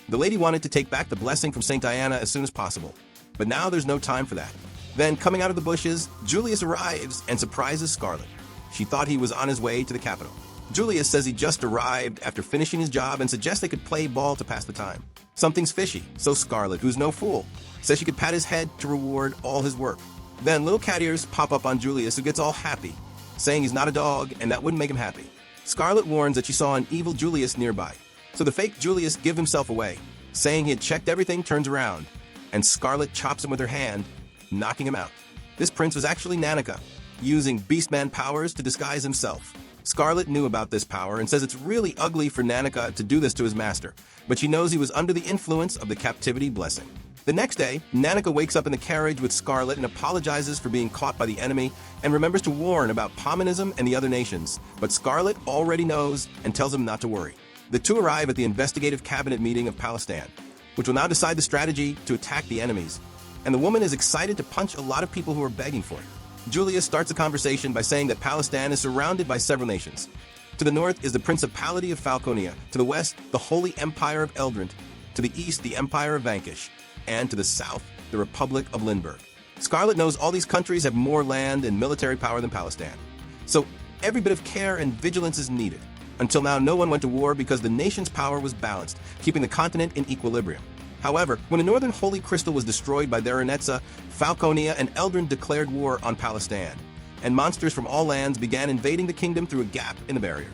The lady wanted to take back the blessing from St. Diana as soon as possible, but now there's no time for that. Then, coming out of the bushes, Julius arrives and surprises Scarlet. She thought he was on his way to the capital. Julius says he just arrived after finishing his job and suggests they could play ball to pass the time. Something's fishy, so Scarlet, who's no fool, says she could pat his head to reward all his work. Then little cat ears pop up on Julius, who gets all happy, saying he's not a dog and that wouldn't make him happy. Scarlet warns that she saw an evil Julius nearby, so the fake Julius gives himself away, saying he had checked everything, turns around, and Scarlet chops him with her hand, knocking him out. This prince was actually Nanika, using Beastman powers to disguise himself. Scarlet knew about this power and says it's really ugly for Nanika to do this to his master, but she knows he was under the influence of the captivity blessing. The next day, Nanika wakes up in the carriage with Scarlet and apologizes for being caught by the enemy and remembers to warn about Paminism and the other nations, but Scarlet already knows and tells him not to worry. The two arrive at the investigative cabinet meeting of Palistan, which will now decide the strategy to attack the enemies, and the woman is excited to punch a lot of people who are begging for it. Julius starts a conversation by saying that Palistan is surrounded by several nations. To the north is the Principality of Falconia, to the west, the Holy Empire of Eldrant, to the east, the Empire of Vanquish, and to the south, the Republic of Lindbergh. Scarlet knows all these countries have more land and military power than Palistan, so every bit of care and vigilance is needed. Until now, no one went to war because the nation's power was balanced, keeping the continent in equilibrium. However, when the Northern Holy Crystal was destroyed by Darenetza, Falconia and Eldrant declared war on Palistan, and monsters from all lands began invading the kingdom through a gap in the barrier,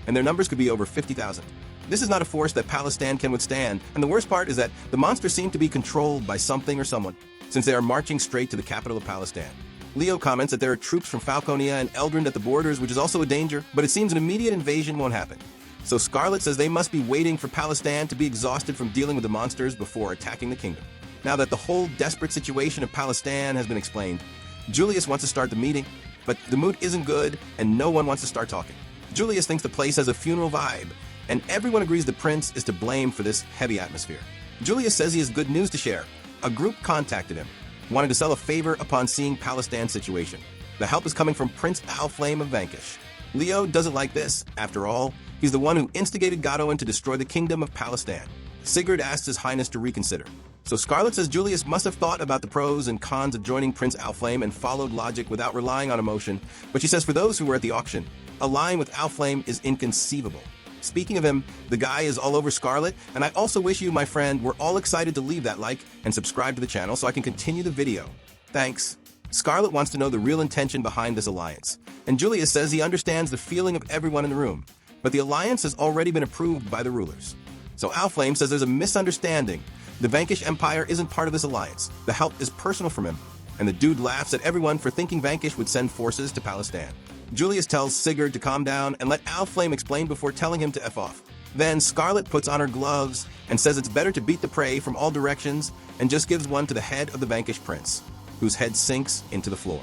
and their numbers could be over 50,000. This is not a force that Palistan can withstand, and the worst part is that the monsters seem to be controlled by something or someone, since they are marching straight to the capital of Palistan. Leo comments that there are troops from Falconia and Eldrant at the borders, which is also a danger, but it seems an immediate invasion won't happen. So Scarlet says they must be waiting for Palistan to be exhausted from dealing with the monsters before attacking the kingdom. Now that the whole desperate situation of Palistan has been explained, Julius wants to start the meeting, but the mood isn't good and no one wants to start talking. Julius thinks the place has a funeral vibe, and everyone agrees the prince is to blame for this heavy atmosphere. Julius says he has good news to share. A group contacted him, wanting to sell a favor upon seeing Palastan's situation. The help is coming from Prince Alflame of Vanquish. Leo doesn't like this. After all, he's the one who instigated Godwin to destroy the kingdom of Palastan. Sigurd asks His Highness to reconsider. So Scarlet says Julius must have thought about the pros and cons of joining Prince Alflame and followed logic without relying on emotion, but she says for those who were at the auction, allying with Alflame is inconceivable. Speaking of him, the guy is all over Scarlet, and I also wish you, my friend, were all excited to leave that like and subscribe to the channel so I can continue the video. Thanks. Scarlet wants to know the real intention behind this alliance, and Julius says he understands the feeling of everyone in the room, but the alliance has already been approved by the rulers. So Alflame says there's a misunderstanding. The Vanquish Empire isn't part of this alliance. The help is personal from him, and the dude laughs at everyone for thinking Vanquish would send forces to Palastan. Julius tells Sigurd to calm down and let Alflame explain before telling him to F off. Then Scarlet puts on her gloves and says it's better to beat the prey from all directions and just gives one to the head of the Vanquish prince, whose head sinks into the floor.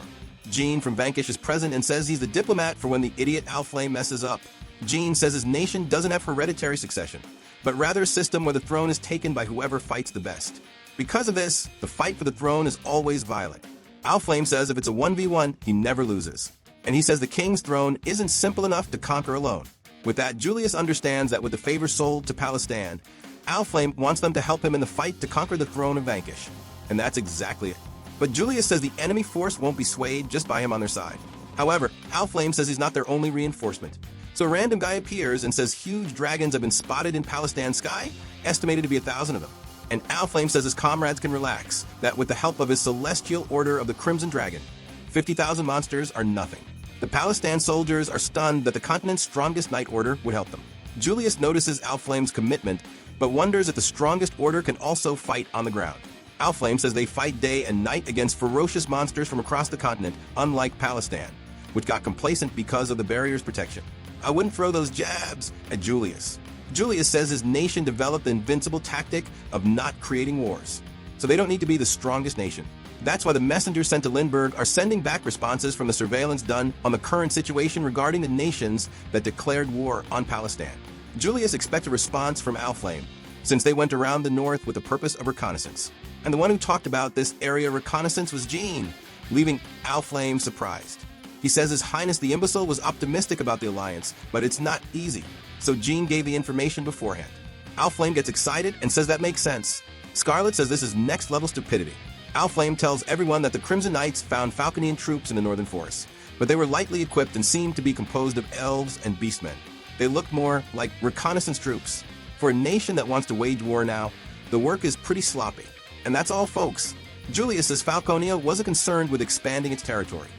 Jean from Vanquish is present and says he's the diplomat for when the idiot Alflame messes up. Jean says his nation doesn't have hereditary succession, but rather a system where the throne is taken by whoever fights the best. Because of this, the fight for the throne is always violent. Alflame says if it's a 1v1, he never loses. And he says the king's throne isn't simple enough to conquer alone. With that, Julius understands that with the favor sold to Palastan, Alflame wants them to help him in the fight to conquer the throne of Vanquish. And that's exactly it. But Julius says the enemy force won't be swayed just by him on their side. However, Alflame says he's not their only reinforcement. So a random guy appears and says huge dragons have been spotted in Palastan's sky, estimated to be 1,000 of them. And Alflame says his comrades can relax, that with the help of his celestial order of the Crimson Dragon, 50,000 monsters are nothing. The Palastan soldiers are stunned that the continent's strongest Knight Order would help them. Julius notices Alflame's commitment, but wonders if the strongest order can also fight on the ground. Alflame says they fight day and night against ferocious monsters from across the continent, unlike Palastan, which got complacent because of the barrier's protection. I wouldn't throw those jabs at Julius. Julius says his nation developed the invincible tactic of not creating wars, so they don't need to be the strongest nation. That's why the messengers sent to Lindbergh are sending back responses from the surveillance done on the current situation regarding the nations that declared war on Palastan. Julius expects a response from Alflame, since they went around the north with the purpose of reconnaissance. And the one who talked about this area reconnaissance was Jean, leaving Alflame surprised. He says His Highness the Imbecile was optimistic about the alliance, but it's not easy, so Jean gave the information beforehand. Alflame gets excited and says that makes sense. Scarlet says this is next level stupidity. Alflame tells everyone that the Crimson Knights found Falconian troops in the northern forest, but they were lightly equipped and seemed to be composed of elves and beastmen. They looked more like reconnaissance troops. For a nation that wants to wage war now, the work is pretty sloppy. And that's all, folks. Julius says Falconia wasn't concerned with expanding its territory.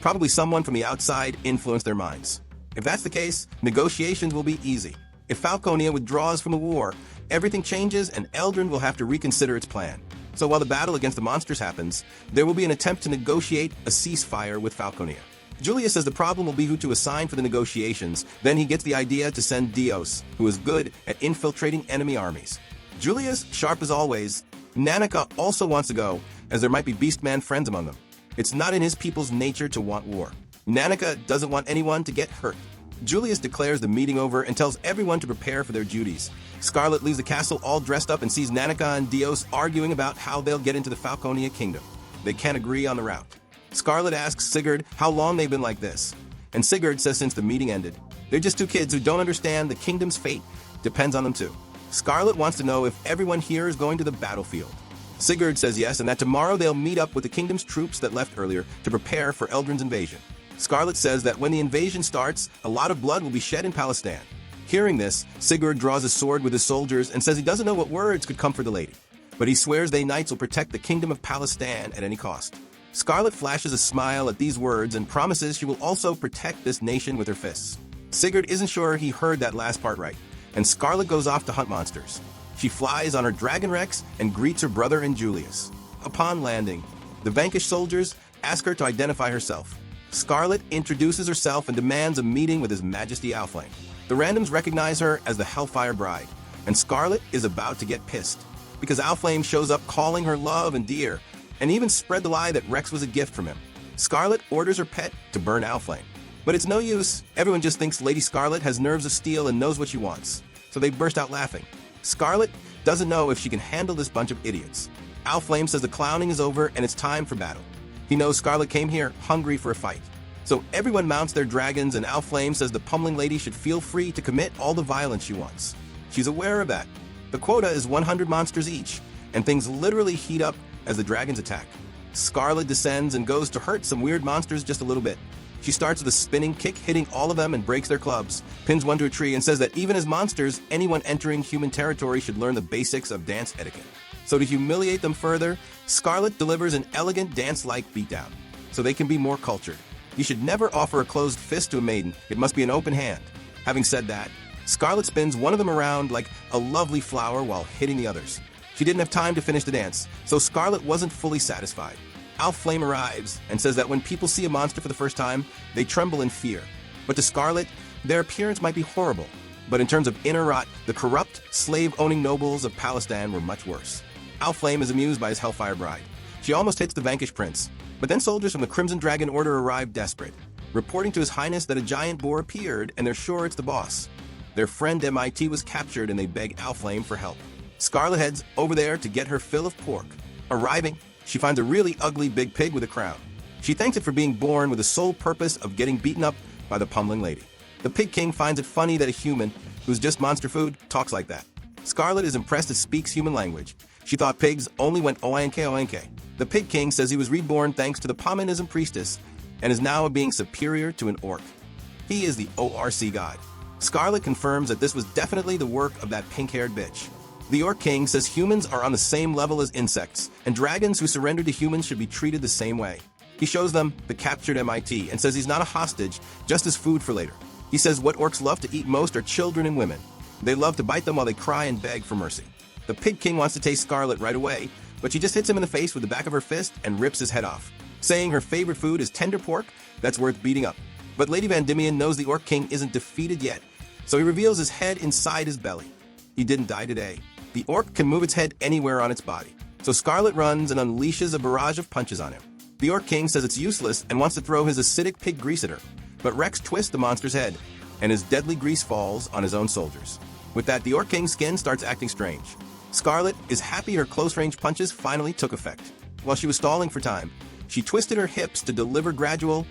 Probably someone from the outside influenced their minds. If that's the case, negotiations will be easy. If Falconia withdraws from the war, everything changes and Eldrin will have to reconsider its plan. So while the battle against the monsters happens, there will be an attempt to negotiate a ceasefire with Falconia. Julius says the problem will be who to assign for the negotiations. Then he gets the idea to send Dios, who is good at infiltrating enemy armies. Julius, sharp as always. Nanika also wants to go, as there might be Beastman friends among them. It's not in his people's nature to want war. Nanika doesn't want anyone to get hurt. Julius declares the meeting over and tells everyone to prepare for their duties. Scarlet leaves the castle all dressed up and sees Nanika and Dios arguing about how they'll get into the Falconia kingdom. They can't agree on the route. Scarlet asks Sigurd how long they've been like this, and Sigurd says since the meeting ended. They're just two kids who don't understand the kingdom's fate depends on them too. Scarlet wants to know if everyone here is going to the battlefield. Sigurd says yes, and that tomorrow they'll meet up with the kingdom's troops that left earlier to prepare for Eldrin's invasion. Scarlet says that when the invasion starts, a lot of blood will be shed in Palastan. Hearing this, Sigurd draws his sword with his soldiers and says he doesn't know what words could comfort the lady, but he swears they knights will protect the kingdom of Palastan at any cost. Scarlet flashes a smile at these words and promises she will also protect this nation with her fists. Sigurd isn't sure he heard that last part right, and Scarlet goes off to hunt monsters. She flies on her Dragon Rex and greets her brother and Julius. Upon landing, the vanquished soldiers ask her to identify herself. Scarlet introduces herself and demands a meeting with His Majesty Alflame. The randoms recognize her as the Hellfire Bride, and Scarlet is about to get pissed, because Alflame shows up calling her love and dear, and even spread the lie that Rex was a gift from him. Scarlet orders her pet to burn Owlflame. But it's no use. Everyone just thinks Lady Scarlet has nerves of steel and knows what she wants. So they burst out laughing. Scarlet doesn't know if she can handle this bunch of idiots. Owlflame says the clowning is over and it's time for battle. He knows Scarlet came here hungry for a fight. So everyone mounts their dragons and Owlflame says the pummeling lady should feel free to commit all the violence she wants. She's aware of that. The quota is 100 monsters each, and things literally heat up as the dragons attack. Scarlet descends and goes to hurt some weird monsters just a little bit. She starts with a spinning kick, hitting all of them and breaks their clubs, pins one to a tree, and says that even as monsters, anyone entering human territory should learn the basics of dance etiquette. So to humiliate them further, Scarlet delivers an elegant dance-like beatdown, so they can be more cultured. You should never offer a closed fist to a maiden, it must be an open hand. Having said that, Scarlet spins one of them around like a lovely flower while hitting the others. She didn't have time to finish the dance, so Scarlet wasn't fully satisfied. Owlflame arrives and says that when people see a monster for the first time, they tremble in fear. But to Scarlet, their appearance might be horrible. But in terms of inner rot, the corrupt, slave-owning nobles of Palestan were much worse. Owlflame is amused by his Hellfire Bride. She almost hits the vanquished prince. But then soldiers from the Crimson Dragon Order arrive desperate, reporting to His Highness that a giant boar appeared and they're sure it's the boss. Their friend MIT was captured and they beg Owlflame for help. Scarlet heads over there to get her fill of pork. Arriving, she finds a really ugly big pig with a crown. She thanks it for being born with the sole purpose of getting beaten up by the pummeling lady. The Pig King finds it funny that a human, who's just monster food, talks like that. Scarlet is impressed it speaks human language. She thought pigs only went oink oink. The Pig King says he was reborn thanks to the Pomanism priestess and is now a being superior to an orc. He is the ORC god. Scarlet confirms that this was definitely the work of that pink-haired bitch. The Orc King says humans are on the same level as insects, and dragons who surrender to humans should be treated the same way. He shows them the captured MIT and says he's not a hostage, just as food for later. He says what orcs love to eat most are children and women. They love to bite them while they cry and beg for mercy. The Pig King wants to taste Scarlet right away, but she just hits him in the face with the back of her fist and rips his head off, saying her favorite food is tender pork that's worth beating up. But Lady Van Diemen knows the Orc King isn't defeated yet, so he reveals his head inside his belly. He didn't die today. The orc can move its head anywhere on its body, so Scarlet runs and unleashes a barrage of punches on him. The Orc King says it's useless and wants to throw his acidic pig grease at her, but Rex twists the monster's head, and his deadly grease falls on his own soldiers. With that, the Orc King's skin starts acting strange. Scarlet is happy her close-range punches finally took effect. While she was stalling for time, she twisted her hips to deliver gradual,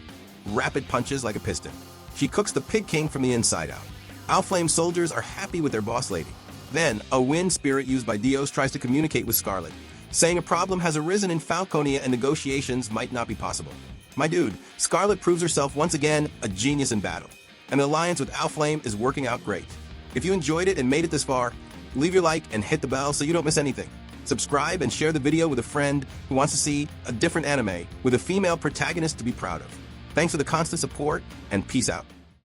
rapid punches like a piston. She cooks the Pig King from the inside out. Owlflame soldiers are happy with their boss lady. Then, a wind spirit used by Dios tries to communicate with Scarlet, saying a problem has arisen in Falconia and negotiations might not be possible. My dude, Scarlet proves herself once again a genius in battle, and the alliance with Owlflame is working out great. If you enjoyed it and made it this far, leave your like and hit the bell so you don't miss anything. Subscribe and share the video with a friend who wants to see a different anime with a female protagonist to be proud of. Thanks for the constant support, and peace out.